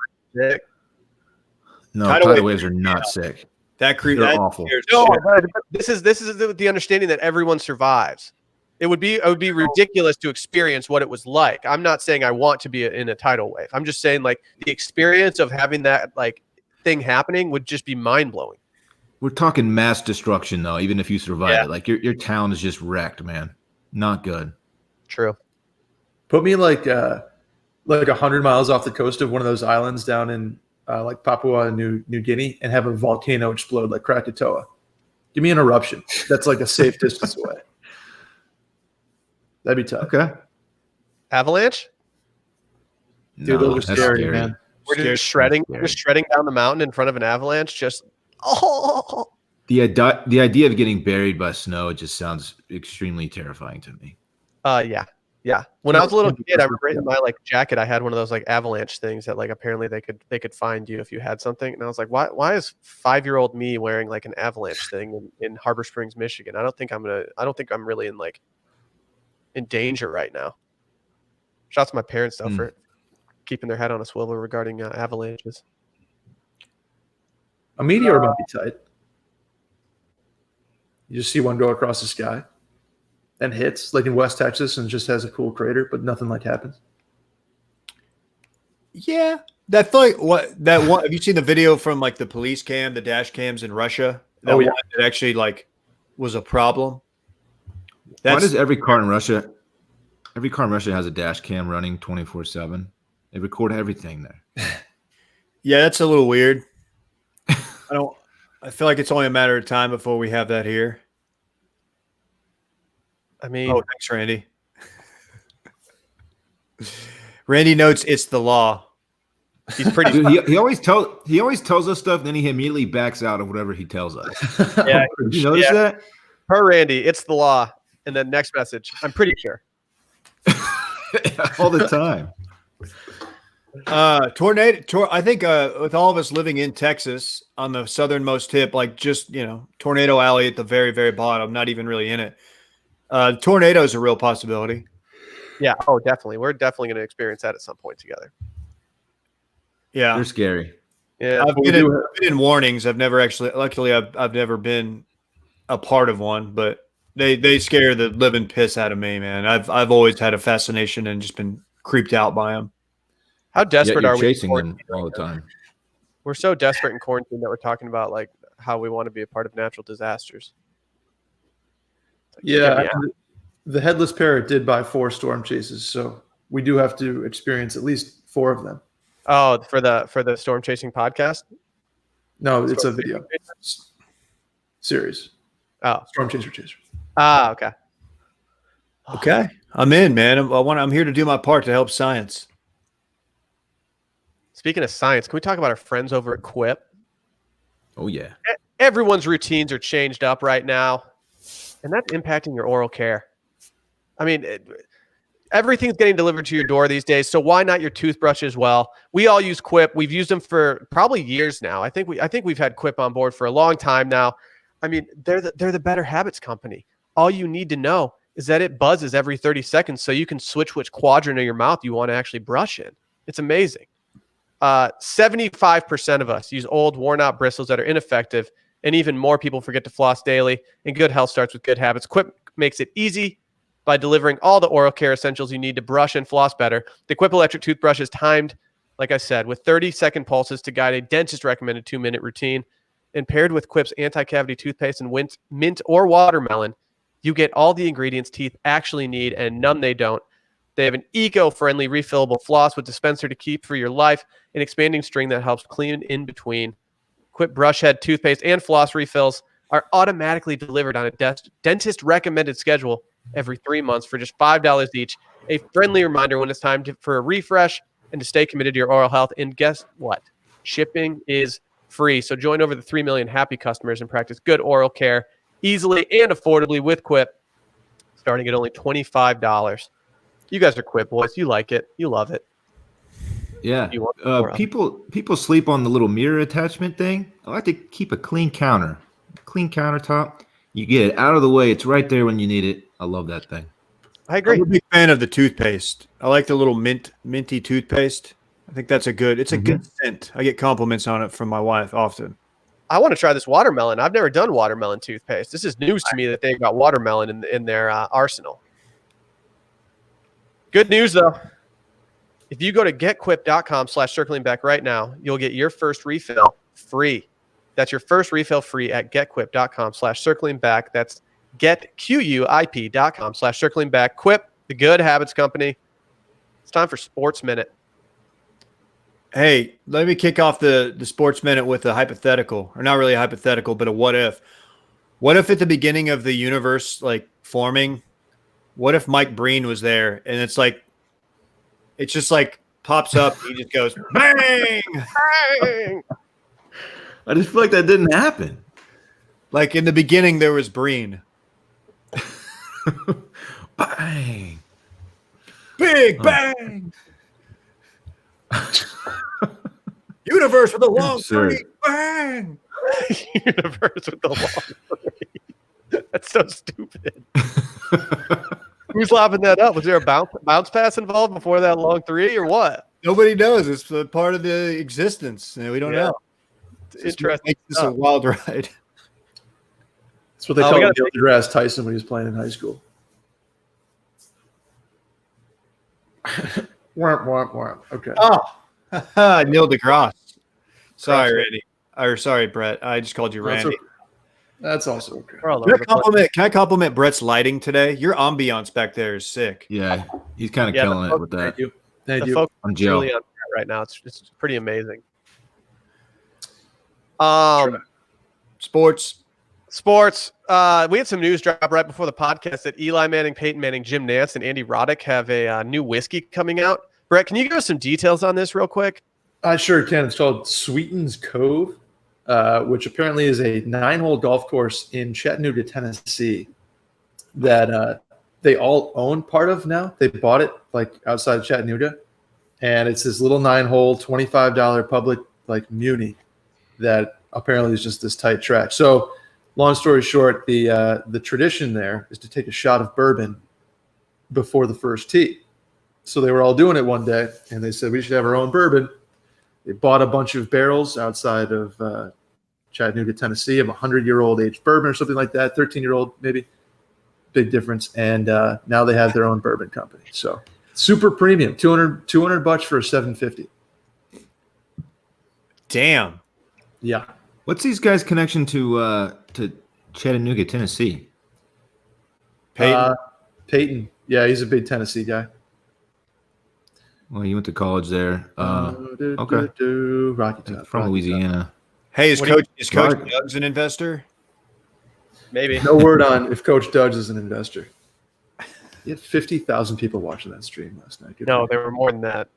S3: No, tidal waves are not sick.
S2: They're
S3: awful.
S1: No, but this is the understanding that everyone survives. It would be ridiculous to experience what it was like. I'm not saying I want to be in a tidal wave. I'm just saying like the experience of having that like thing happening would just be mind blowing.
S3: We're talking mass destruction though. Even if you survive it, like your town is just wrecked, man. Not good.
S1: True.
S4: Put me like 100 miles off the coast of one of those islands down in like Papua New Guinea, and have a volcano explode like Krakatoa. Give me an eruption. That's like a safe distance away. That'd be tough.
S3: Okay.
S1: Avalanche?
S4: Dude, those are scary, man.
S1: We're just shredding down the mountain in front of an avalanche. The
S3: idea of getting buried by snow just sounds extremely terrifying to me.
S1: Yeah. When I was a little kid, I remember in my like jacket, I had one of those like avalanche things that like apparently they could find you if you had something. And I was like, why is 5-year-old me wearing like an avalanche thing in Harbor Springs, Michigan? I don't think I'm really in danger right now. Shouts to my parents though for keeping their head on a swivel regarding avalanches.
S4: A meteor might be tight. You just see one go across the sky and hits like in West Texas and just has a cool crater, but nothing like happens.
S2: Yeah. That's like that one. Have you seen the video from like the police cam, the dash cams in Russia? That actually like was a problem.
S3: Why does every car in Russia has a dash cam running 24/7? They record everything there.
S2: Yeah, that's a little weird. I feel like it's only a matter of time before we have that here.
S1: I mean,
S2: thanks, Randy. Randy notes it's the law.
S3: He's pretty. Dude, he always tells us stuff, then he immediately backs out of whatever he tells us.
S1: Yeah,
S3: you notice that?
S1: Per Randy, it's the law. And then next message, I'm pretty sure.
S3: All the time.
S2: Tornado. I think with all of us living in Texas on the southernmost tip, like just Tornado Alley at the very, very bottom, not even really in it. Tornado is a real possibility.
S1: Yeah. Oh, definitely. We're definitely going to experience that at some point together.
S2: Yeah,
S3: they're scary.
S1: Yeah,
S2: I've been in warnings. I've never actually. Luckily, I've never been a part of one, but they scare the living piss out of me, man. I've always had a fascination and just been creeped out by them.
S1: How desperate are we?
S3: Chasing them all the time.
S1: We're so desperate in quarantine that we're talking about like how we want to be a part of natural disasters.
S4: Yeah, the headless parrot did buy 4 storm chases, so we do have to experience at least 4 of them.
S1: Oh, for the Storm Chasing podcast?
S4: No, it's a video series.
S1: Oh.
S4: Storm Chaser Chaser.
S1: Ah, okay.
S2: Okay. I'm in, man. I'm here to do my part to help science.
S1: Speaking of science, can we talk about our friends over at Quip?
S3: Oh yeah.
S1: Everyone's routines are changed up right now, and that's impacting your oral care. I mean, everything's getting delivered to your door these days, so why not your toothbrush as well? We all use Quip. We've used them for probably years now. I think we've had Quip on board for a long time now. I mean, they're the Better Habits company. All you need to know is that it buzzes every 30 seconds, so you can switch which quadrant of your mouth you want to actually brush in. It's amazing. 75% of us use old, worn-out bristles that are ineffective, and even more people forget to floss daily. And good health starts with good habits. Quip makes it easy by delivering all the oral care essentials you need to brush and floss better. The Quip electric toothbrush is timed, like I said, with 30-second pulses to guide a dentist-recommended 2-minute routine. And paired with Quip's anti-cavity toothpaste and mint or watermelon, you get all the ingredients teeth actually need and none they don't. They have an eco-friendly refillable floss with dispenser to keep for your life, an expanding string that helps clean in between. Quip brush head, toothpaste, and floss refills are automatically delivered on a dentist-recommended schedule every 3 months for just $5 each. A friendly reminder when it's time for a refresh and to stay committed to your oral health. And guess what? Shipping is free. So join over the 3 million happy customers and practice good oral care easily and affordably with Quip, starting at only $25. You guys are Quip boys. You like it. You love it.
S3: Yeah. People sleep on the little mirror attachment thing. I like to keep a clean countertop. You get it out of the way. It's right there when you need it. I love that thing.
S1: I agree.
S2: I'm a big fan of the toothpaste. I like the little minty toothpaste. I think that's a good scent. I get compliments on it from my wife often.
S1: I want to try this watermelon. I've never done watermelon toothpaste. This is news to me that they've got watermelon in their arsenal. Good news, though. If you go to getquip.com/circlingback right now, you'll get your first refill free. That's your first refill free at getquip.com/circlingback. That's getquip.com/circlingback. Quip, the good habits company. It's time for Sports Minute.
S2: Hey, let me kick off the Sports Minute with a hypothetical, or not really a hypothetical, but a what if. What if at the beginning of the universe, like forming, what if Mike Breen was there and it's just like pops up, he just goes, bang!
S1: Bang!
S3: I just feel like that didn't happen.
S2: Like in the beginning, there was Breen.
S3: Bang!
S2: Big bang! Universe with a long three, bang!
S1: Universe with the long three. That's so stupid. Who's lobbing that up? Was there a bounce pass involved before that long three or what?
S2: Nobody knows. It's a part of the existence. We don't know.
S1: It's interesting.
S2: It's a wild ride.
S4: That's what they called Neil deGrasse Tyson when he was playing in high school. Okay.
S2: Oh, Neil deGrasse. Sorry, Randy. Or sorry, Brett. I just called you Randy.
S4: Okay. That's also okay.
S2: Can I compliment Brett's lighting today? Your ambiance back there is sick.
S3: Yeah, he's kind of killing it with that.
S4: Thank you.
S1: I'm really on right now. It's pretty amazing.
S2: Sports.
S1: We had some news drop right before the podcast that Eli Manning, Peyton Manning, Jim Nantz, and Andy Roddick have a new whiskey coming out. Brett, can you give us some details on this real quick?
S4: I sure can. It's called Sweetens Cove, which apparently is a 9-hole golf course in Chattanooga, Tennessee, that they all own part of now. They bought it like outside of Chattanooga, and it's this little 9-hole, $25 public like muni that apparently is just this tight track. So, long story short, the tradition there is to take a shot of bourbon before the first tee. So they were all doing it one day, and they said we should have our own bourbon. They bought a bunch of barrels outside of Chattanooga, Tennessee, of 100-year-old aged bourbon or something like that, 13-year-old maybe. Big difference. And now they have their own bourbon company. So super premium, $200 for a 750.
S2: Damn.
S4: Yeah.
S3: What's these guys' connection to Chattanooga, Tennessee?
S2: Peyton.
S4: Peyton. Yeah, he's a big Tennessee guy.
S3: Well, you went to college there. Okay.
S4: Rocky Top.
S3: From
S4: Rocky
S3: Louisiana.
S2: Hey, is
S1: What do you-
S2: Coach
S3: Right.
S2: Doug's an investor?
S1: Maybe.
S4: Top. No word on if Coach Dudge is an investor. He had 50,000 people watching that stream last night. Good
S1: No,
S4: for him.
S1: there were more than that.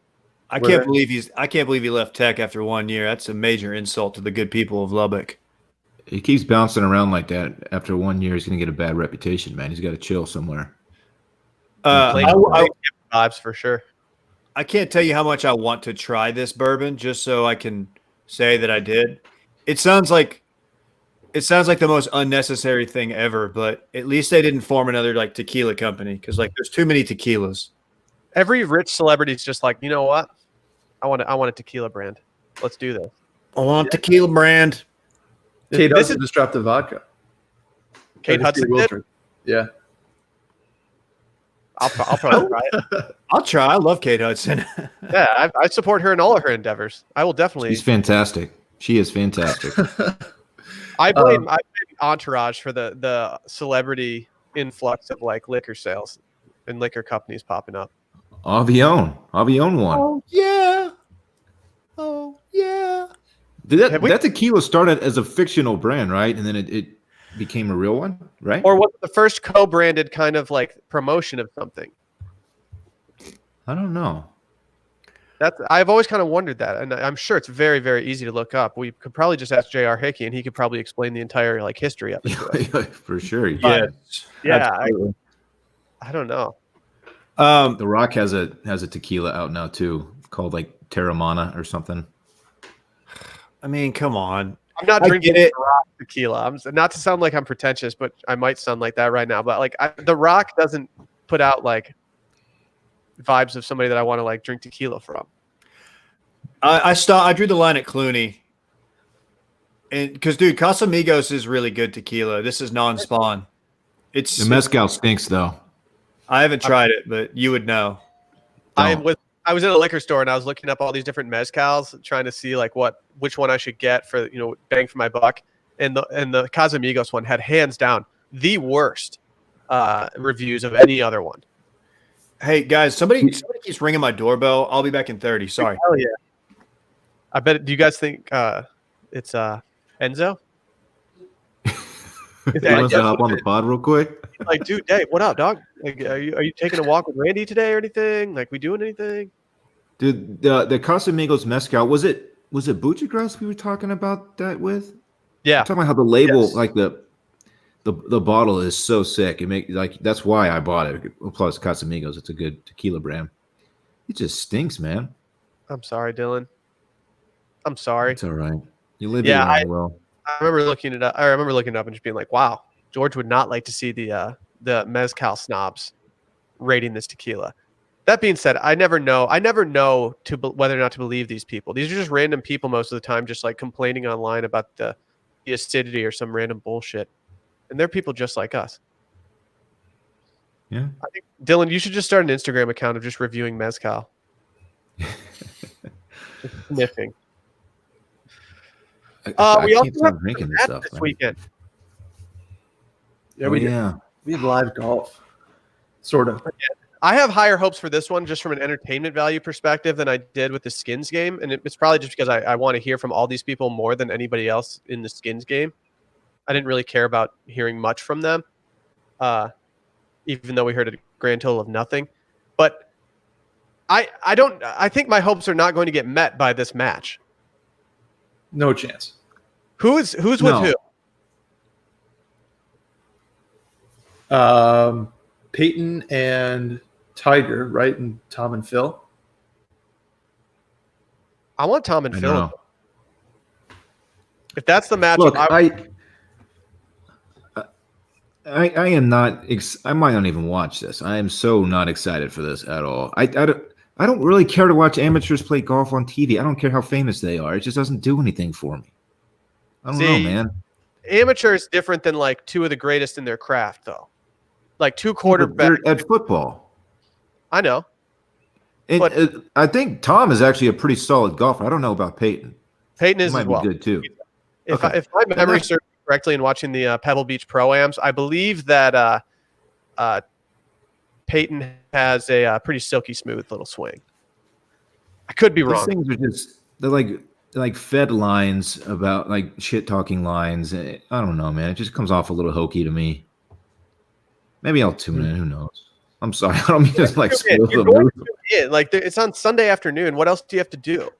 S2: I
S4: Were
S2: can't
S4: they?
S2: believe he left Tech after 1 year. That's a major insult to the good people of Lubbock.
S3: He keeps bouncing around like that. After 1 year, he's going to get a bad reputation, man. He's got to chill somewhere.
S1: Late vibes for sure.
S2: I can't tell you how much I want to try this bourbon just so I can say that I did. It sounds like the most unnecessary thing ever, but at least they didn't form another like tequila company because like there's too many tequilas.
S1: Every rich celebrity's just like, you know what? I want a tequila brand. Let's do this.
S2: I want tequila brand.
S4: Kate
S1: This
S4: Hudson just dropped the vodka.
S1: Kate Hudson did?
S4: Yeah.
S1: I'll probably try it.
S2: I'll try. I love Kate Hudson.
S1: Yeah, I support her in all of her endeavors. I will definitely.
S3: She's fantastic. She is fantastic.
S1: I blame Entourage for the celebrity influx of like liquor sales and liquor companies popping up.
S3: Avion won.
S2: Oh yeah. Oh yeah.
S3: Did
S1: Have we-
S3: that tequila started as a fictional brand, right? And then it became a real one, right?
S1: Or was it the first co-branded kind of like promotion of something?
S3: I don't know.
S1: I've always kind of wondered that, and I'm sure it's very, very easy to look up. We could probably just ask J.R. Hickey, and he could probably explain the entire like history of it.
S3: For sure.
S2: Yes.
S1: Yeah,
S2: Absolutely.
S1: I don't know.
S3: The Rock has a tequila out now too, called like Terramana or something.
S2: I mean, come on.
S1: I'm not
S2: I
S1: drinking
S2: get it.
S1: The Rock tequila. I'm not to sound like I'm pretentious, but I might sound like that right now. But like, The Rock doesn't put out like vibes of somebody that I want to like drink tequila from.
S2: I drew the line at Clooney, and because dude, Casamigos is really good tequila. This is non-spawn.
S3: The mezcal stinks though.
S2: I haven't tried it, but you would know.
S1: I was in a liquor store and I was looking up all these different mezcals, trying to see like which one I should get for bang for my buck. And the Casamigos one had hands down the worst reviews of any other one.
S2: Hey guys, somebody keeps ringing my doorbell. I'll be back in 30. Sorry.
S1: Hell yeah! I bet. Do you guys think it's Enzo?
S3: He wants to hop on the pod real quick.
S1: Like, dude, hey, what up, dog? Like, are you taking a walk with Randy today or anything? Like, we doing anything?
S3: Dude, the Casamigos mezcal, was it Buchagras we were talking about that with?
S1: Yeah.
S3: I'm talking about how the label,
S1: Yes.
S3: like the bottle is so sick. It that's why I bought it. Plus Casamigos, it's a good tequila brand. It just stinks, man.
S1: I'm sorry, Dylan. I'm sorry.
S3: It's all right. You live
S1: Yeah,
S3: it well.
S1: I remember looking it up. I remember looking it up and just being like, "Wow, George would not like to see the mezcal snobs rating this tequila." That being said, I never know whether or not to believe these people. These are just random people most of the time, just like complaining online about the acidity or some random bullshit, and they're people just like us.
S3: Yeah.
S1: I think Dylan, you should just start an Instagram account of just reviewing mezcal, just sniffing.
S3: I
S1: We
S3: can't
S1: also
S3: stop
S1: have
S3: drinking this
S1: Matt
S3: stuff.
S1: this
S3: man.
S1: weekend.
S4: Yeah, we do.
S3: Yeah.
S4: We have live golf. Sort of.
S1: I have higher hopes for this one just from an entertainment value perspective than I did with the Skins game. And it's probably just because I want to hear from all these people more than anybody else in the Skins game. I didn't really care about hearing much from them, even though we heard a grand total of nothing. But I think my hopes are not going to get met by this match.
S4: No chance.
S1: Who's with
S3: No.
S1: who?
S4: Peyton and Tiger, right? And Tom and Phil.
S1: I want Tom and
S3: I
S1: Phil.
S3: know.
S1: If that's the match,
S3: Look, I am not. I might not even watch this. I am so not excited for this at all. I don't really care to watch amateurs play golf on TV. I don't care how famous they are. It just doesn't do anything for me. I don't know,
S1: See,
S3: man.
S1: amateur is different than like two of the greatest in their craft, though. Like two quarterbacks.
S3: They're at football.
S1: I know.
S3: And,
S1: But-
S3: I think Tom is actually a pretty solid golfer. I don't know about Peyton.
S1: Peyton
S3: He
S1: is
S3: might
S1: as
S3: be
S1: well.
S3: good too.
S1: If
S3: Okay.
S1: my memory serves me correctly in watching the Pebble Beach Pro-Ams, I believe that Peyton has a pretty silky smooth little swing. I could be
S3: These
S1: wrong.
S3: things are just they're like fed lines about like shit talking lines. I don't know, man. It just comes off a little hokey to me. Maybe I'll tune in. Who knows? I'm sorry. I don't mean to like spoil
S1: You're
S3: the
S1: going
S3: mood.
S1: to tune in. Like it's on Sunday afternoon. What else do you have to do?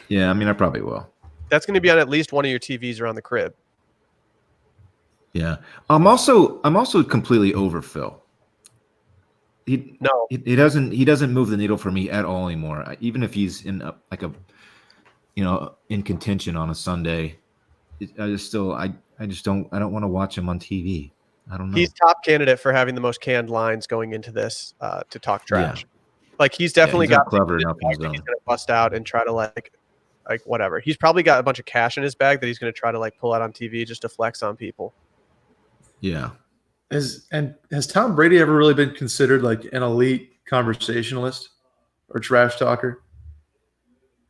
S3: Yeah, I mean, I probably will.
S1: That's going to be on at least one of your TVs around the crib.
S3: Yeah. I'm also completely over Phil. He doesn't move the needle for me at all anymore. Even if he's in in contention on a Sunday, I don't want to watch him on TV. I don't know.
S1: He's top candidate for having the most canned lines going into this to talk trash.
S3: Yeah.
S1: Like he's definitely
S3: he's
S1: got
S3: clever enough in his
S1: he's
S3: own.
S1: going to bust out and try to like whatever. He's probably got a bunch of cash in his bag that he's going to try to like pull out on TV just to flex on people.
S3: Yeah.
S4: Has Tom Brady ever really been considered like an elite conversationalist or trash talker?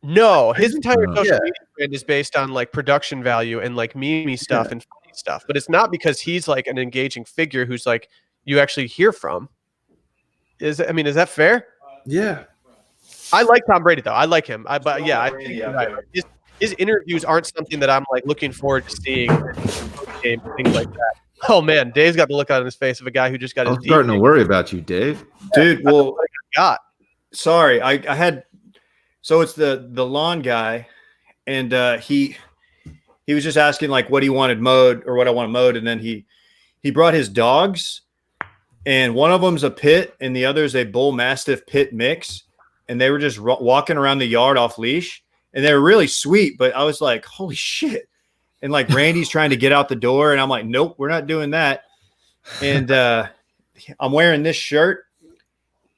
S1: No, his entire social
S4: Yeah.
S1: media brand is based on like production value and like meme stuff and funny stuff. But it's not because he's like an engaging figure who's like you actually hear from. Is that fair?
S4: Yeah.
S1: I like Tom Brady though. I like him. I think you're right. His interviews aren't something that I'm like looking forward to seeing game things like that. Oh man, Dave's got the look on his face of a guy who just got his
S3: I'm starting to worry about you, Dave.
S2: Dude, well,
S1: got.
S2: Sorry, I had. So it's the lawn guy, and he was just asking like what he wanted mowed or what I want mowed, and then he brought his dogs, and one of them's a pit, and the other's a bull mastiff pit mix, and they were just walking around the yard off leash, and they were really sweet, but I was like, holy shit. And like Randy's trying to get out the door, and I'm like, nope, we're not doing that. And I'm wearing this shirt,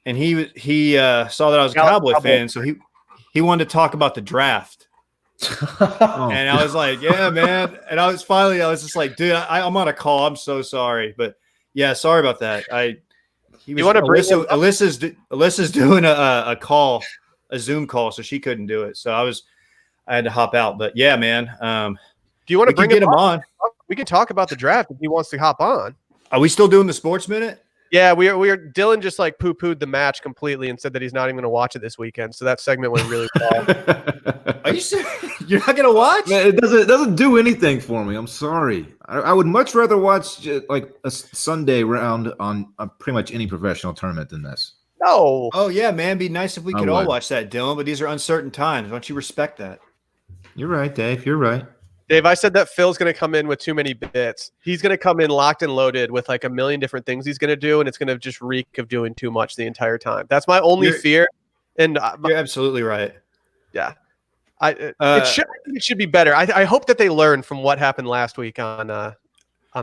S2: and he saw that I was a Cowboy fan, so he wanted to talk about the draft. And I was like, yeah, man. And I was just like, dude, I'm on a call. I'm so sorry, but yeah, sorry about that. Alyssa's doing a call, a Zoom call, so she couldn't do it. So I had to hop out. But yeah, man.
S1: Do you want to bring
S2: him on?
S1: We can talk about the draft if he wants to hop on.
S2: Are we still doing the Sports Minute?
S1: Yeah, we are. Dylan just like poo-pooed the match completely and said that he's not even going to watch it this weekend. So that segment went really well.
S2: Are you serious? You're not going to watch?
S3: Man, it doesn't do anything for me. I'm sorry. I would much rather watch like a Sunday round on pretty much any professional tournament than this.
S1: No.
S2: Oh yeah, man. It'd be nice if we could all watch that, Dylan. But these are uncertain times. Don't you respect that?
S3: You're right, Dave. You're right.
S1: Dave, I said that Phil's going to come in with too many bits. He's going to come in locked and loaded with like a million different things he's going to do, and it's going to just reek of doing too much the entire time. That's my only fear. And
S2: you're absolutely right.
S1: Yeah, it should be better. I hope that they learn from what happened last week on the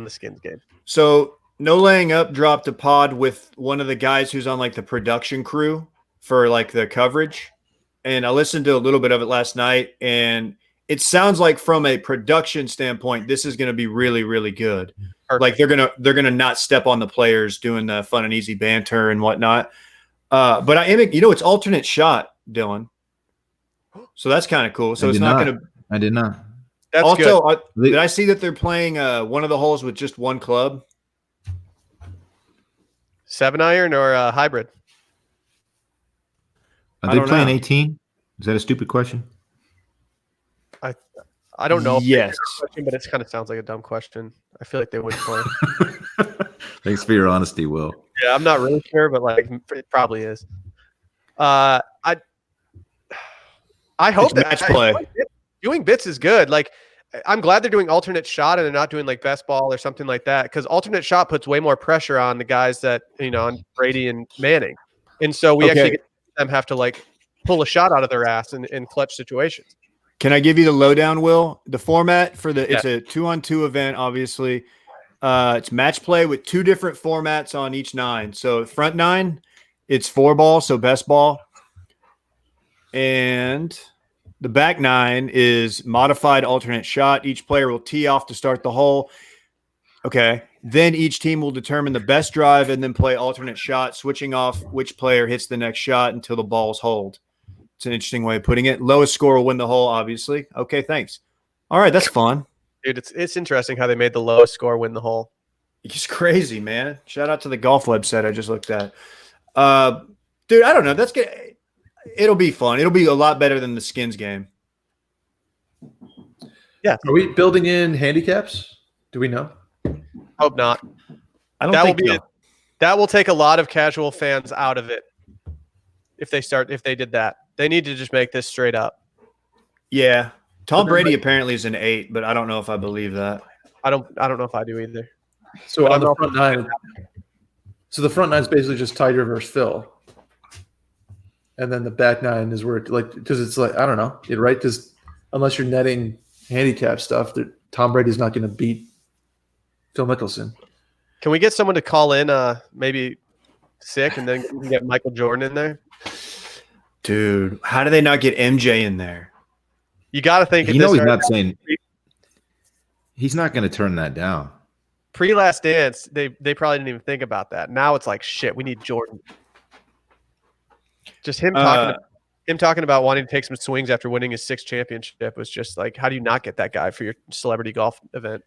S1: Skins game.
S2: So No Laying Up dropped a pod with one of the guys who's on like the production crew for like the coverage, and I listened to a little bit of it last night, and it sounds like from a production standpoint, this is going to be really, really good. Perfect. Like they're gonna not step on the players doing the fun and easy banter and whatnot. But it's alternate shot, Dylan. So that's kind of cool. So it's not going to.
S3: I did not.
S1: That's
S2: also,
S1: good.
S2: Did I see that they're playing one of the holes with just one club?
S1: 7-iron or hybrid?
S3: Are they playing 18? Is that a stupid question?
S1: I don't know.
S2: Yes,
S1: question, but it kind of sounds like a dumb question. I feel like they would play.
S3: Thanks for your honesty, Will.
S1: Yeah, I'm not really sure, but like it probably is. I hope
S2: it's match play.
S1: Doing bits is good. Like I'm glad they're doing alternate shot and they're not doing like best ball or something like that, because alternate shot puts way more pressure on the guys that on Brady and Manning, and so we actually get them have to like pull a shot out of their ass in clutch situations.
S2: Can I give you the lowdown, Will? The format for it's a 2-on-2 event, obviously. It's match play with 2 different formats on each 9. So front 9, it's 4-ball, so best ball. And the back 9 is modified alternate shot. Each player will tee off to start the hole. Okay. Then each team will determine the best drive and then play alternate shot, switching off which player hits the next shot until the balls hold. It's an interesting way of putting it. Lowest score will win the hole, obviously. Okay, thanks. All right, that's fun.
S1: Dude, it's interesting how they made the lowest score win the hole.
S2: It's crazy, man. Shout out to the golf website I just looked at. Dude, I don't know. That's good. It'll be fun. It'll be a lot better than the skins game.
S1: Yeah.
S4: Are we building in handicaps? Do we know?
S1: Hope not.
S2: I don't
S1: That will
S2: think
S1: be that will take a lot of casual fans out of it. If they did that, they need to just make this straight up.
S2: Yeah. Tom Brady apparently is an 8, but I don't know if I believe that.
S1: I don't know if I do either.
S4: So
S1: But
S4: on
S1: I'm
S4: the front nine, so the front nine is basically just Tiger versus Phil, and then the back nine is where because it's like I don't know, right? Because unless you're netting handicap stuff, that Tom Brady's not going to beat Phil Mickelson.
S1: Can we get someone to call in? Maybe sick, and then we can get Michael Jordan in there.
S2: Dude, how do they not get MJ in there?
S1: You got to think.
S3: He's not saying he's not going to turn that down.
S1: Pre-Last Dance, they probably didn't even think about that. Now it's like shit. We need Jordan. Just him talking about wanting to take some swings after winning his 6th championship was just like, how do you not get that guy for your celebrity golf event?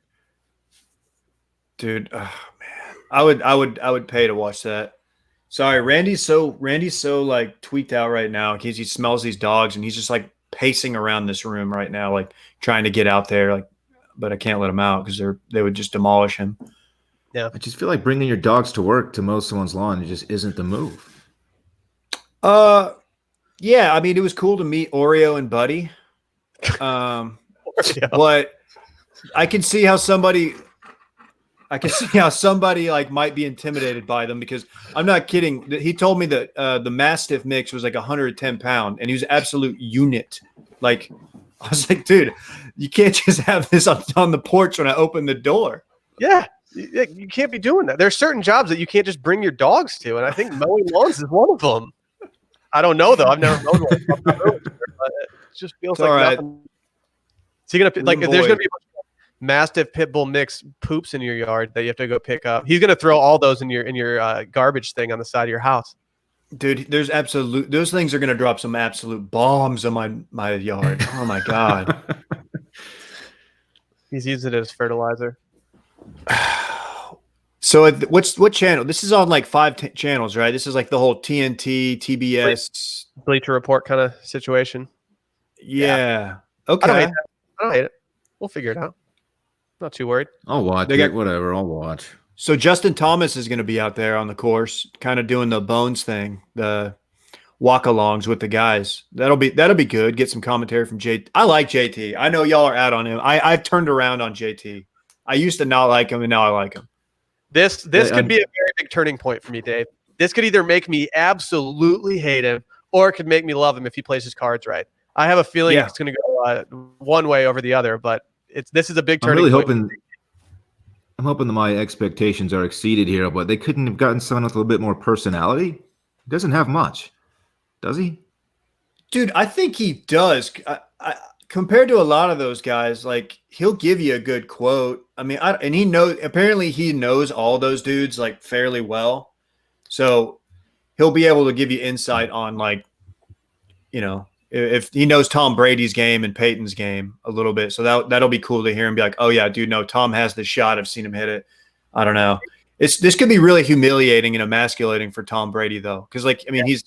S2: Dude, oh man, I would pay to watch that. Sorry, Randy's so like tweaked out right now because he smells these dogs and he's just like pacing around this room right now, like trying to get out there, like, but I can't let him out because they would just demolish him.
S1: Yeah,
S3: I just feel like bringing your dogs to work to mow someone's lawn just isn't the move.
S2: Yeah, I mean it was cool to meet Oreo and Buddy, but I can see how somebody like might be intimidated by them because I'm not kidding. He told me that the Mastiff mix was like 110 pound and he was an absolute unit. Like I was like, dude, you can't just have this on the porch when I open the door.
S1: Yeah, you can't be doing that. There's certain jobs that you can't just bring your dogs to, and I think mowing lawns is one of them. I don't know though. I've never mowed one. I'm not really sure, but it just feels like nothing. Is he gonna like? If there's gonna be Mastiff Pitbull mix poops in your yard that you have to go pick up, he's gonna throw all those in your garbage thing on the side of your house.
S2: Dude, those things are gonna drop some absolute bombs on my yard. Oh my god.
S1: He's using it as fertilizer.
S2: So what channel? This is on like 5 channels, right? This is like the whole TNT, TBS,
S1: Bleacher Report kind of situation.
S2: Yeah. Okay.
S1: I don't hate it. We'll figure it out. Not too worried.
S3: I'll watch it. Whatever. I'll watch.
S2: So Justin Thomas is going to be out there on the course, kind of doing the bones thing, the walk-alongs with the guys. That'll be good. Get some commentary from JT. I like JT. I know y'all are out on him. I've turned around on JT. I used to not like him, and now I like him.
S1: This could be a very big turning point for me, Dave. This could either make me absolutely hate him, or it could make me love him if he plays his cards right. I have a feeling it's going to go one way over the other, but this is a big turning point.
S3: I'm hoping that my expectations are exceeded here, but they couldn't have gotten someone with a little bit more personality. He doesn't have much, does he?
S2: Dude, I think he does. Compared to a lot of those guys, like he'll give you a good quote. I mean, apparently he knows all those dudes like fairly well. So he'll be able to give you insight on like, you know, if he knows Tom Brady's game and Peyton's game a little bit. So that'll be cool to hear him be like, oh yeah, dude, no, Tom has this shot. I've seen him hit it. I don't know. This could be really humiliating and emasculating for Tom Brady though. Cause like, I mean, he's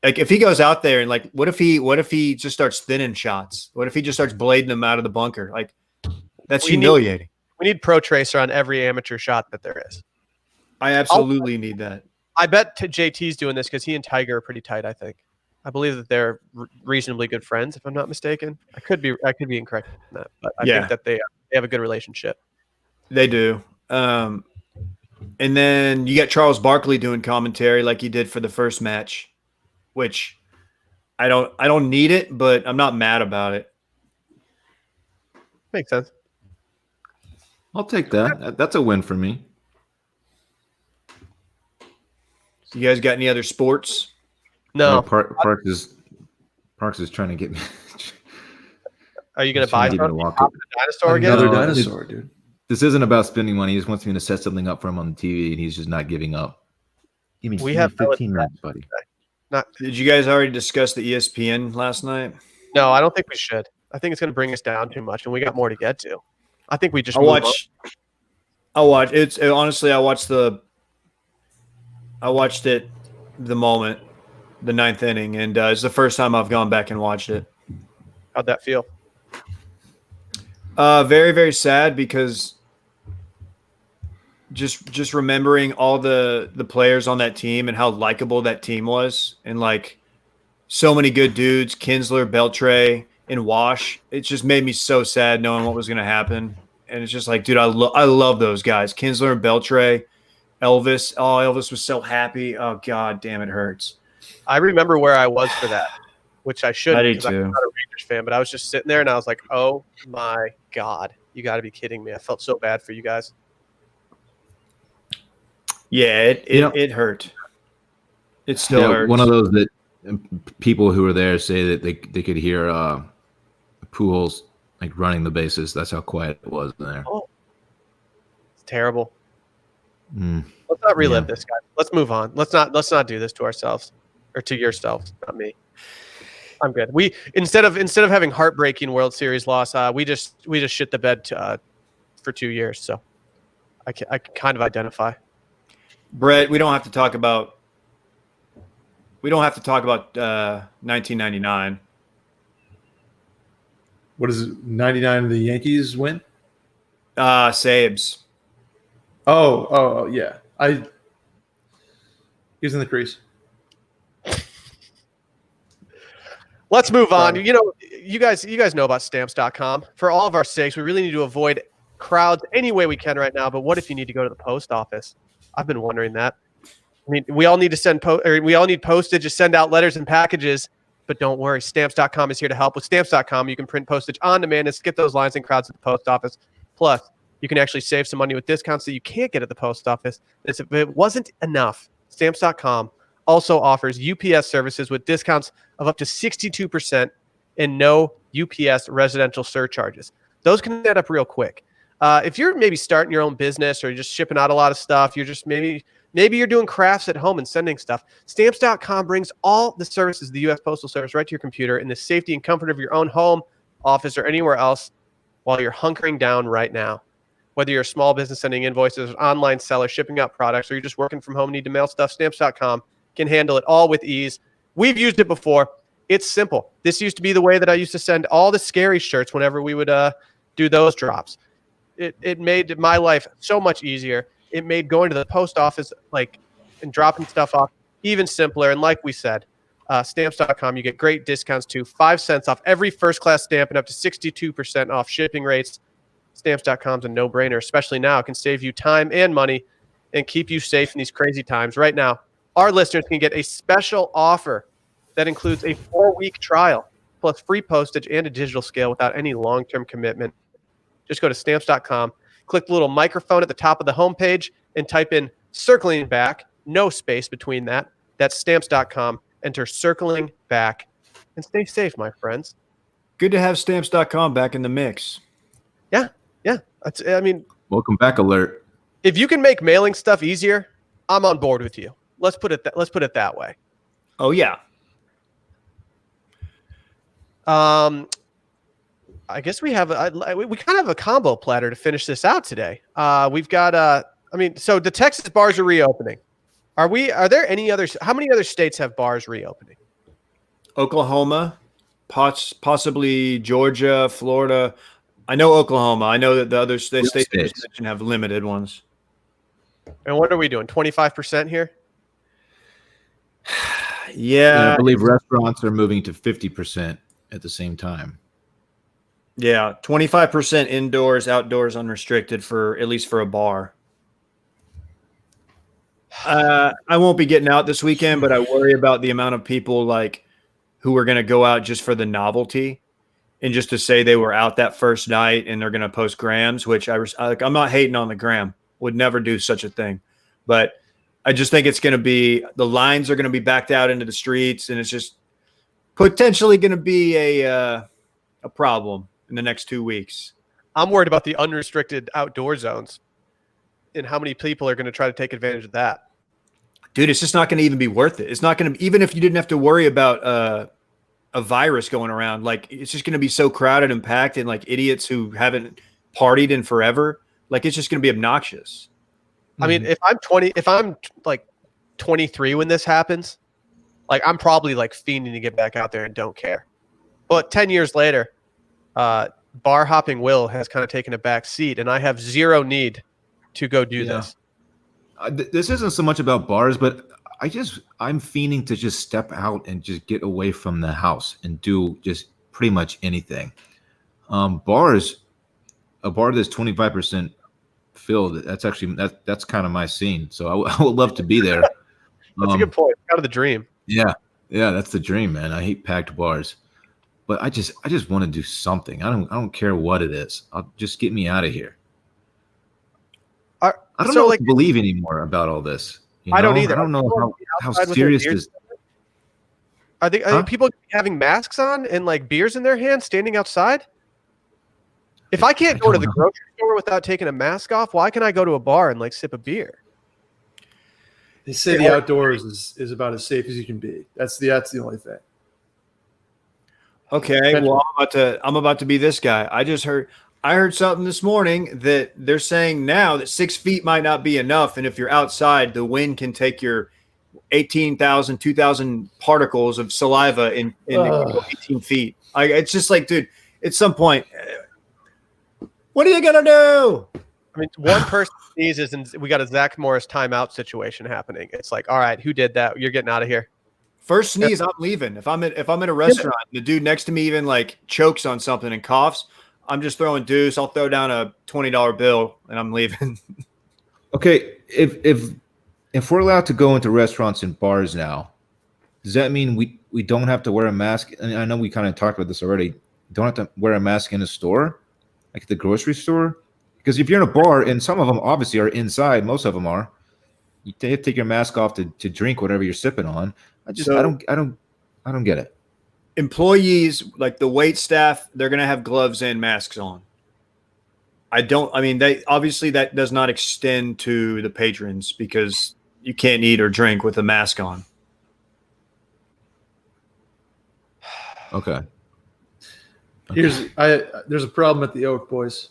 S2: like, if he goes out there and like, what if he just starts thinning shots? What if he just starts blading them out of the bunker? Like that's humiliating.
S1: We need Pro Tracer on every amateur shot that there is.
S2: I absolutely need that.
S1: I bet JT's doing this because he and Tiger are pretty tight. I think. I believe that they're reasonably good friends, if I'm not mistaken. I could be incorrect in that, but I think that they have a good relationship.
S2: They do. And then you got Charles Barkley doing commentary like he did for the first match, which I don't need it, but I'm not mad about it.
S1: Makes sense.
S3: I'll take that. That's a win for me.
S2: So you guys got any other sports?
S1: No.
S3: Parks is trying to get me.
S1: Are you going to buy a dinosaur again?
S4: Another dinosaur, dude.
S3: This isn't about spending money. He just wants me to set something up for him on the TV, and he's just not giving up.
S1: We have
S3: 15 minutes, buddy.
S2: Did you guys already discuss the ESPN last night?
S1: No, I don't think we should. I think it's going to bring us down too much, and we got more to get to. I think we just.
S2: I'll watch. Honestly, I watched it the moment. the ninth inning, and it's the first time I've gone back and watched it.
S1: How'd that feel?
S2: Very, very sad because just remembering all the players on that team and how likable that team was, and like so many good dudes, Kinsler, Beltre, and Wash. It just made me so sad knowing what was going to happen. And it's just like, dude, I love those guys. Kinsler and Beltre, Elvis. Oh, Elvis was so happy. Oh, God damn, it hurts.
S1: I remember where I was for that, which I shouldn't
S2: I do
S1: because I'm
S2: too.
S1: not a Rangers fan, but I was just sitting there and I was like, oh my God, you got to be kidding me. I felt so bad for you guys.
S2: Yeah, it hurt. It still hurts.
S3: One of those that people who were there say that they could hear Pujols like running the bases. That's how quiet it was in there.
S1: Oh, it's terrible. Let's not relive this, guys. Let's move on. Let's not do this to ourselves or to yourselves, not me. I'm good. We instead of having heartbreaking World Series loss, we just shit the bed for 2 years. So I can kind of identify.
S2: Brett, we don't have to talk about 1999.
S4: What is it? 99 the Yankees win?
S2: Sabes.
S4: Oh, yeah. He was in the crease.
S1: Let's move on. You know, you guys know about stamps.com. For all of our sakes, we really need to avoid crowds any way we can right now. But what if you need to go to the post office? I've been wondering that. I mean, we all need to we all need postage to send out letters and packages. But don't worry, stamps.com is here to help. With stamps.com, you can print postage on demand and skip those lines and crowds at the post office. Plus, you can actually save some money with discounts that you can't get at the post office. If it wasn't enough, stamps.com also offers UPS services with discounts of up to 62% and no UPS residential surcharges. Those can add up real quick. If you're maybe starting your own business or you're just shipping out a lot of stuff, you're just maybe you're doing crafts at home and sending stuff. Stamps.com brings all the services of the U.S. Postal Service right to your computer in the safety and comfort of your own home, office, or anywhere else while you're hunkering down right now. Whether you're a small business sending invoices, online seller, shipping out products, or you're just working from home and need to mail stuff, Stamps.com can handle it all with ease. We've used it before. It's simple. This used to be the way that I used to send all the scary shirts whenever we would do those drops. It made my life so much easier. It made going to the post office and dropping stuff off even simpler. And like we said, stamps.com, you get great discounts too. 5 cents off every first class stamp and up to 62% off shipping rates. Stamps.com is a no-brainer, especially now. It can save you time and money and keep you safe in these crazy times. Right now, our listeners can get a special offer that includes a 4-week trial plus free postage and a digital scale without any long-term commitment. Just go to stamps.com, click the little microphone at the top of the homepage, and type in circling back, no space between that. That's stamps.com. Enter circling back and stay safe, my friends.
S2: Good to have stamps.com back in the mix.
S1: Yeah.
S3: Welcome back alert.
S1: If you can make mailing stuff easier, I'm on board with you. Let's put it that way.
S2: Oh yeah.
S1: I guess we have we kind of have a combo platter to finish this out today. We've got so the Texas bars are reopening. Are there any others? How many other states have bars reopening?
S2: Oklahoma, possibly Georgia, Florida. I know Oklahoma. I know that the other states have limited ones.
S1: And what are we doing? 25% here?
S2: Yeah.
S3: And I believe restaurants are moving to 50% at the same time.
S2: Yeah, 25% indoors, outdoors, unrestricted at least for a bar. I won't be getting out this weekend, but I worry about the amount of people who are going to go out just for the novelty and just to say they were out that first night and they're going to post grams, which I'm not hating on the gram. Would never do such a thing. But I just think it's going to be the lines are going to be backed out into the streets, and it's just potentially going to be a problem in the next 2 weeks.
S1: I'm worried about the unrestricted outdoor zones and how many people are going to try to take advantage of that.
S2: Dude, it's just not going to even be worth it. It's not going to, even if you didn't have to worry about a virus going around, it's just going to be so crowded and packed and idiots who haven't partied in forever. It's just going to be obnoxious.
S1: I mean, if I'm 23 when this happens, like I'm probably like fiending to get back out there and don't care. But 10 years later, bar hopping Will has kind of taken a back seat, and I have zero need to go do this.
S3: This isn't so much about bars, but I'm fiending to just step out and just get away from the house and do just pretty much anything. Bars, a bar that's 25% filled, that's kind of my scene. So I would love to be there.
S1: That's a good point. Out of the dream.
S3: Yeah, that's the dream, man. I hate packed bars, but I just want to do something. I don't care what it is. I'll just get me out of here. I don't know what to believe anymore about all this.
S1: I don't either.
S3: I don't know how serious this.
S1: Are people having masks on and like beers in their hands, standing outside? If I can't go to the grocery store without taking a mask off, why can I go to a bar and like sip a beer?
S4: They say the outdoors is about as safe as you can be. That's the only thing.
S2: Okay, well, I'm about to be this guy. I heard something this morning that they're saying now that 6 feet might not be enough, and if you're outside, the wind can take your 18,000, 2,000 particles of saliva in 18 feet. It's just like, dude, at some point, what are you gonna do?
S1: I mean, one person sneezes, and we got a Zach Morris timeout situation happening. It's like, all right, who did that? You're getting out of here.
S2: First sneeze, I'm leaving. If I'm at a restaurant, the dude next to me even like chokes on something and coughs, I'm just throwing deuce. I'll throw down a $20 bill and I'm leaving.
S3: Okay, if we're allowed to go into restaurants and bars now, does that mean we don't have to wear a mask? And I know we kind of talked about this already. Don't have to wear a mask in a store, like at the grocery store? Because if you're in a bar, and some of them obviously are inside, most of them are, you have to take your mask off to drink whatever you're sipping on. I don't get it.
S2: Employees, like the wait staff, they're gonna have gloves and masks on. That does not extend to the patrons because you can't eat or drink with a mask on.
S3: Okay.
S4: There's a problem at the Oak, boys.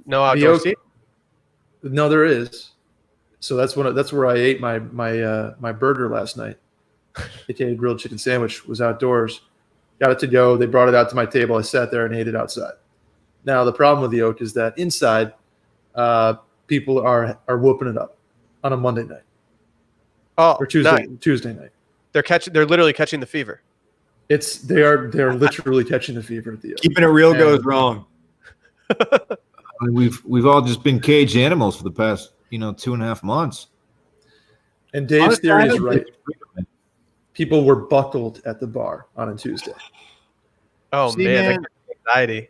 S1: No outdoor seat?
S4: No, there is. So that's where I ate my burger last night. aka grilled chicken sandwich, was outdoors. Got it to go. They brought it out to my table. I sat there and ate it outside. Now the problem with the Oak is that inside, people are whooping it up on a Monday night.
S1: Oh,
S4: or Tuesday night.
S3: They're
S1: literally catching the fever.
S4: They're literally catching the fever at the Oak.
S2: Keeping it real goes wrong.
S3: I mean, we've all just been caged animals for the past 2.5 months.
S4: And Dave's theory is right. People were buckled at the bar on a Tuesday.
S1: Oh, man, anxiety.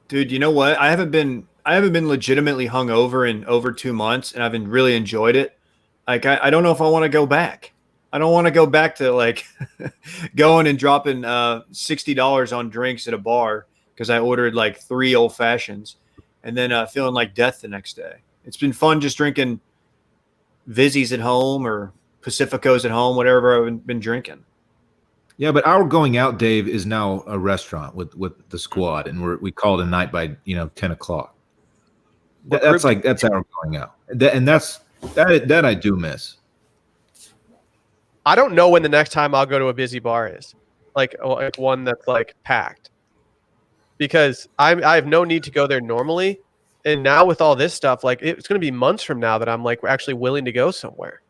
S2: Dude, you know what? I haven't been legitimately hungover in over 2 months, and I've been really enjoyed it. Like I don't know if I want to go back. I don't want to go back to like going and dropping $60 on drinks at a bar because I ordered like 3 old fashions and then feeling like death the next day. It's been fun just drinking Vizzies at home or Pacificos at home, whatever I've been drinking.
S3: Yeah, but our going out, Dave, is now a restaurant with the squad, and we call it a night by 10 o'clock. That's our going out, that I do miss.
S1: I don't know when the next time I'll go to a busy bar is, like one that's like packed, because I have no need to go there normally, and now with all this stuff, like it's going to be months from now that I'm like actually willing to go somewhere,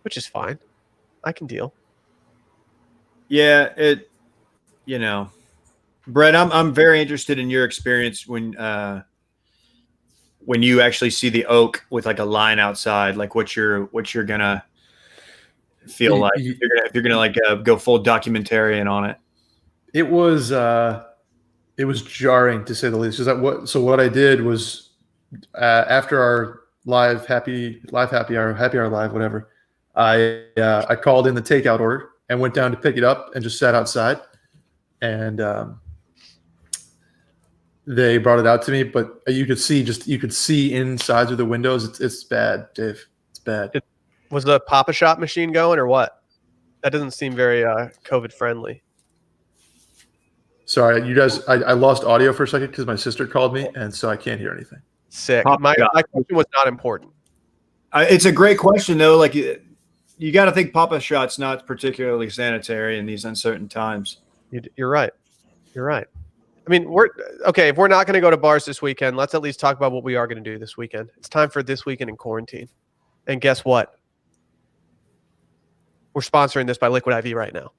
S1: which is fine. I can deal.
S2: Yeah, Brett, I'm very interested in your experience when you actually see the Oak with like a line outside, like what you're gonna feel like if you're gonna like go full documentarian on it.
S4: It was jarring to say the least. So what I did was after our happy hour live, whatever. I called in the takeout order and went down to pick it up and just sat outside, and they brought it out to me. But you could see inside through the windows. It's bad, Dave. It's bad.
S1: Was the Papa Shop machine going or what? That doesn't seem very COVID friendly.
S4: Sorry, you guys. I lost audio for a second because my sister called me, and so I can't hear anything.
S1: Sick. My question was not important.
S2: It's a great question though. Like, you got to think Papa Shot's not particularly sanitary in these uncertain times.
S1: You're right. You're right. I mean, we're okay. If we're not going to go to bars this weekend, let's at least talk about what we are going to do this weekend. It's time for This Weekend in Quarantine. And guess what? We're sponsoring this by Liquid IV right now.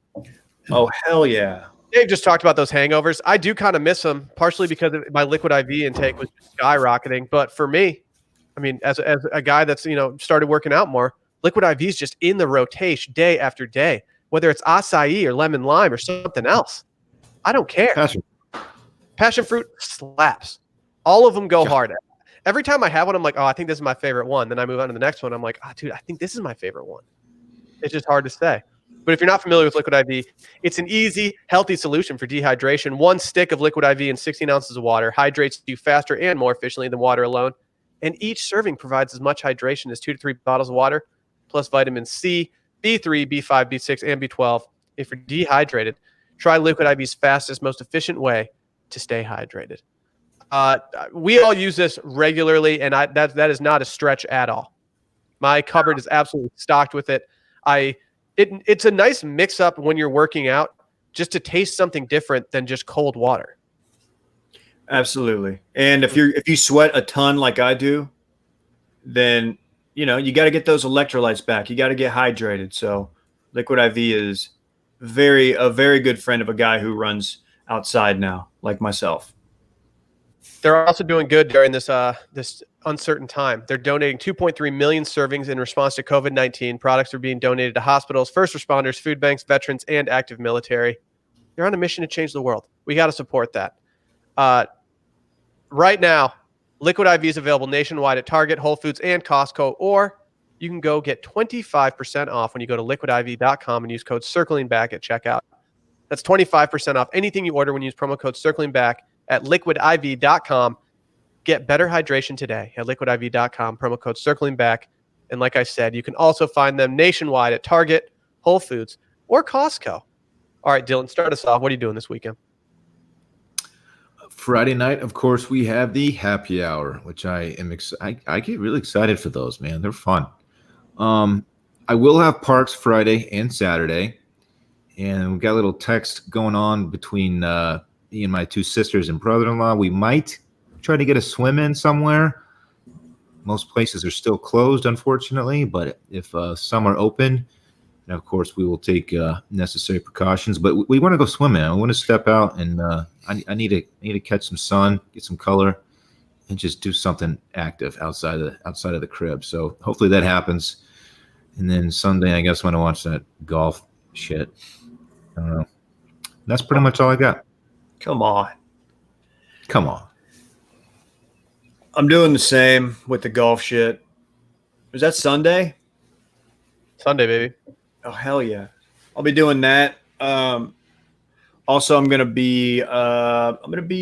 S2: Oh, hell yeah.
S1: Dave just talked about those hangovers. I do kind of miss them, partially because my Liquid IV intake was skyrocketing. But for me, I mean, as a guy that's, started working out more, Liquid IV is just in the rotation day after day, whether it's acai or lemon lime or something else. I don't care. Passion fruit slaps. All of them go hard. Every time I have one, I'm like, oh, I think this is my favorite one. Then I move on to the next one. I'm like, oh, dude, I think this is my favorite one. It's just hard to say. But if you're not familiar with Liquid IV, it's an easy, healthy solution for dehydration. One stick of Liquid IV and 16 ounces of water hydrates you faster and more efficiently than water alone. And each serving provides as much hydration as 2 to 3 bottles of water, plus vitamin C, B3, B5, B6, and B12. If you're dehydrated, try Liquid IV's fastest, most efficient way to stay hydrated. We all use this regularly, and that is not a stretch at all. My cupboard is absolutely stocked with it. It's a nice mix-up when you're working out, just to taste something different than just cold water.
S2: Absolutely. And if you sweat a ton like I do, then you got to get those electrolytes back. You got to get hydrated. So Liquid IV is a very good friend of a guy who runs outside now, like myself.
S1: They're also doing good during this uncertain time. They're donating 2.3 million servings in response to COVID-19. Products are being donated to hospitals, first responders, food banks, veterans, and active military. They're on a mission to change the world. We got to support that. Right now, Liquid IV is available nationwide at Target, Whole Foods, and Costco, or you can go get 25% off when you go to liquidiv.com and use code CirclingBack at checkout. That's 25% off anything you order when you use promo code CirclingBack at liquidiv.com. Get better hydration today at liquidiv.com, promo code CirclingBack. And like I said, you can also find them nationwide at Target, Whole Foods, or Costco. All right, Dylan, start us off. What are you doing this weekend?
S3: Friday night, of course, we have the happy hour, which I get really excited for those, man. They're fun. I will have parks Friday and Saturday, and we've got a little text going on between me and my two sisters and brother-in-law. We might try to get a swim in somewhere. Most places are still closed, unfortunately, but if some are open, and of course, we will take necessary precautions. But we want to go swimming. I want to step out, and I need to catch some sun, get some color, and just do something active outside of the crib. So hopefully that happens. And then Sunday, I guess, when I watch that golf shit. I don't know. That's pretty much all I got.
S2: Come on. I'm doing the same with the golf shit. Is that Sunday?
S1: Sunday, baby.
S2: Oh, hell yeah. I'll be doing that. Also, I'm gonna be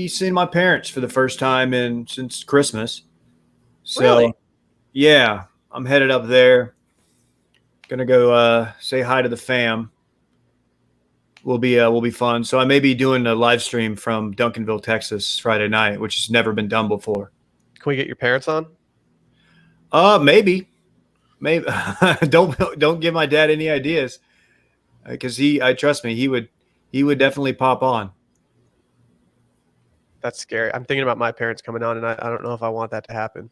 S2: seeing my parents for the first time since Christmas. So
S1: Really?
S2: Yeah, I'm headed up there. Gonna go say hi to the fam. Will be fun. So I may be doing a live stream from Duncanville, Texas, Friday night, which has never been done before.
S1: Can we get your parents on?
S2: Maybe. Don't give my dad any ideas, because trust me, he would definitely pop on.
S1: That's scary. I'm thinking about my parents coming on, and I don't know if I want that to happen.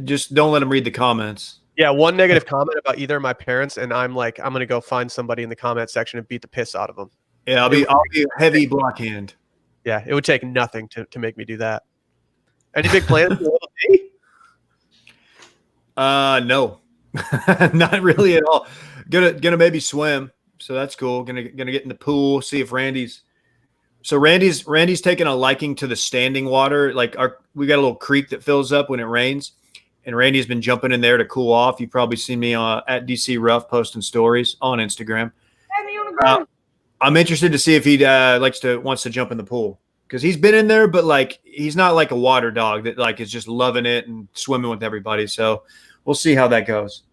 S2: Just don't let them read the comments.
S1: Yeah, one negative comment about either of my parents, and I'm like, I'm gonna go find somebody in the comment section and beat the piss out of them.
S2: Yeah, I'll be a heavy blockhand.
S1: Yeah, it would take nothing to make me do that. Any big plans for the little day?
S2: No, not really at all. Gonna maybe swim, so that's cool. Gonna get in the pool, see if Randy's taking a liking to the standing water. Like we got a little creek that fills up when it rains, and Randy's been jumping in there to cool off. You've probably seen me at DC Rough posting stories on Instagram. I'm interested to see if he wants to jump in the pool, because he's been in there, but like he's not like a water dog that like is just loving it and swimming with everybody. So we'll see how that goes.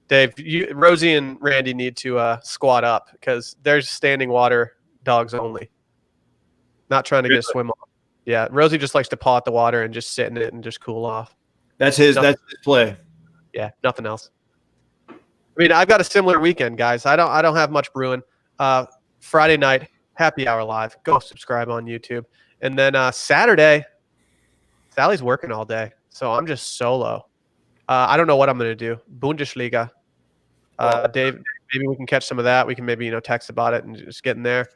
S1: Dave, Rosie and Randy need to squat up, because they're standing water dogs only. Not trying to get a swim on. Yeah, Rosie just likes to paw at the water and just sit in it and just cool off.
S2: That's his play.
S1: Yeah, nothing else. mean, I've got a similar weekend, guys. I don't have much brewing. Friday night, happy hour live. Go subscribe on YouTube. And then Saturday, Sally's working all day, so I'm just solo. I don't know what I'm going to do. Bundesliga. Dave, maybe we can catch some of that. We can maybe text about it and just get in there.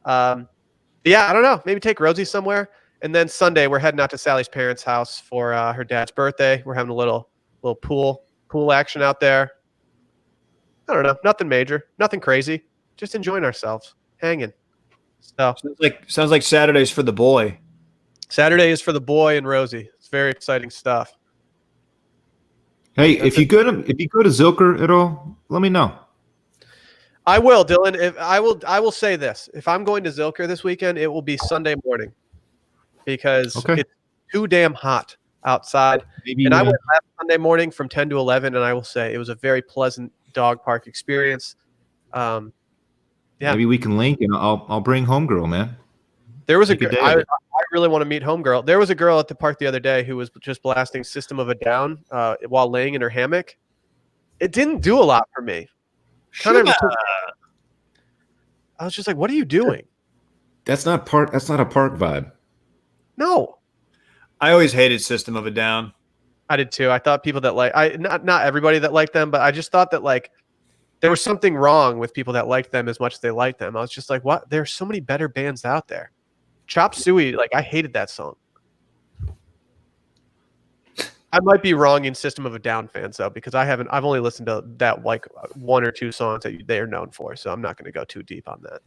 S1: Yeah, I don't know. Maybe take Rosie somewhere. And then Sunday, we're heading out to Sally's parents' house for her dad's birthday. We're having a little pool action out there. I don't know. Nothing major. Nothing crazy. Just enjoying ourselves. Hanging. So
S2: sounds like Saturday's for the boy.
S1: Saturday is for the boy and Rosie. It's very exciting stuff.
S3: Hey, if you go to Zilker at all, let me know.
S1: I will, Dylan. I will say this: if I'm going to Zilker this weekend, it will be Sunday morning because it's too damn hot outside. And I went last Sunday morning from 10 to 11, and I will say it was a very pleasant dog park experience. Yeah,
S3: maybe we can link, and I'll bring homegirl, man.
S1: There was I really want to meet homegirl. There was a girl at the park the other day who was just blasting System of a Down while laying in her hammock. It didn't do a lot for me. I was just like, "What are you doing?"
S3: That's not a park vibe.
S1: No,
S2: I always hated System of a Down.
S1: I did too. I thought people that not everybody that liked them, but I just thought that there was something wrong with people that liked them as much as they liked them. I was just like, "What? There's so many better bands out there." Chop Suey, I hated that song. I might be wrong in System of a Down fans though, because I've only listened to that one or two songs that they are known for, so I'm not going to go too deep on that.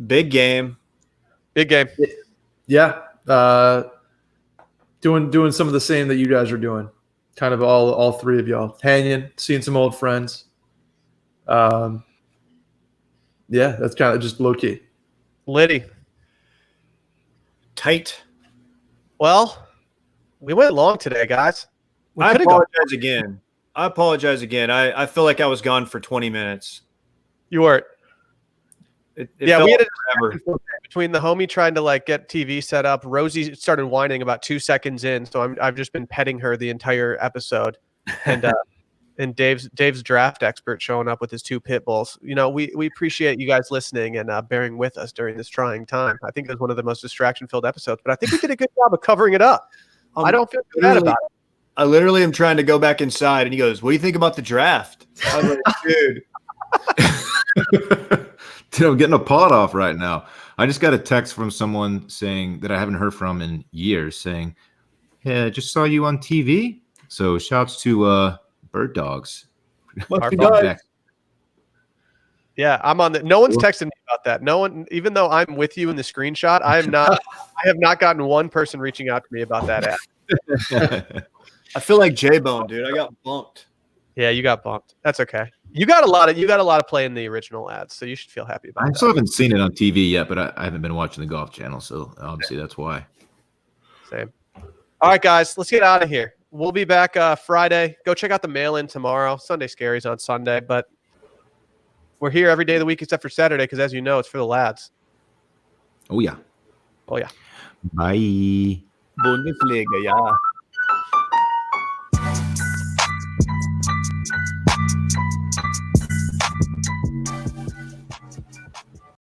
S2: Big game.
S4: Yeah. Doing some of the same that you guys are doing. Kind of all three of y'all hanging, seeing some old friends. Yeah, that's kind of just low key.
S1: Liddy.
S2: Tight.
S1: Well, we went long today, guys.
S2: I apologize again. I feel like I was gone for 20 minutes.
S1: You weren't.
S2: We
S1: had a between the homie trying to get TV set up. Rosie started whining about 2 seconds in, so I've just been petting her the entire episode, and Dave's draft expert showing up with his 2 pit bulls. We appreciate you guys listening and bearing with us during this trying time. I think it was one of the most distraction-filled episodes, but I think we did a good job of covering it up. I don't feel bad about it.
S2: I literally am trying to go back inside, and he goes, "What do you think about the draft?" I was like, "Dude."
S3: Dude, I'm getting a pot off right now. I just got a text from someone saying that I haven't heard from in years saying, "Hey, I just saw you on TV." So shouts to Bird Dogs.
S1: Yeah, I'm on the. No one's texting me about that. No one, even though I'm with you in the screenshot, I am not. I have not gotten one person reaching out to me about that ad.
S2: I feel like J-Bone, dude. I got bumped.
S1: Yeah, you got bumped. That's okay. You got a lot of play in the original ads, so you should feel happy about that.
S3: I still haven't seen it on TV yet, but I haven't been watching the Golf Channel, so obviously that's why.
S1: Same. All right, guys, let's get out of here. We'll be back Friday. Go check out the mail-in tomorrow. Sunday Scaries on Sunday, but we're here every day of the week except for Saturday because, as you know, it's for the lads.
S3: Oh, yeah.
S1: Oh, yeah.
S3: Bye.
S2: Bundesliga, yeah.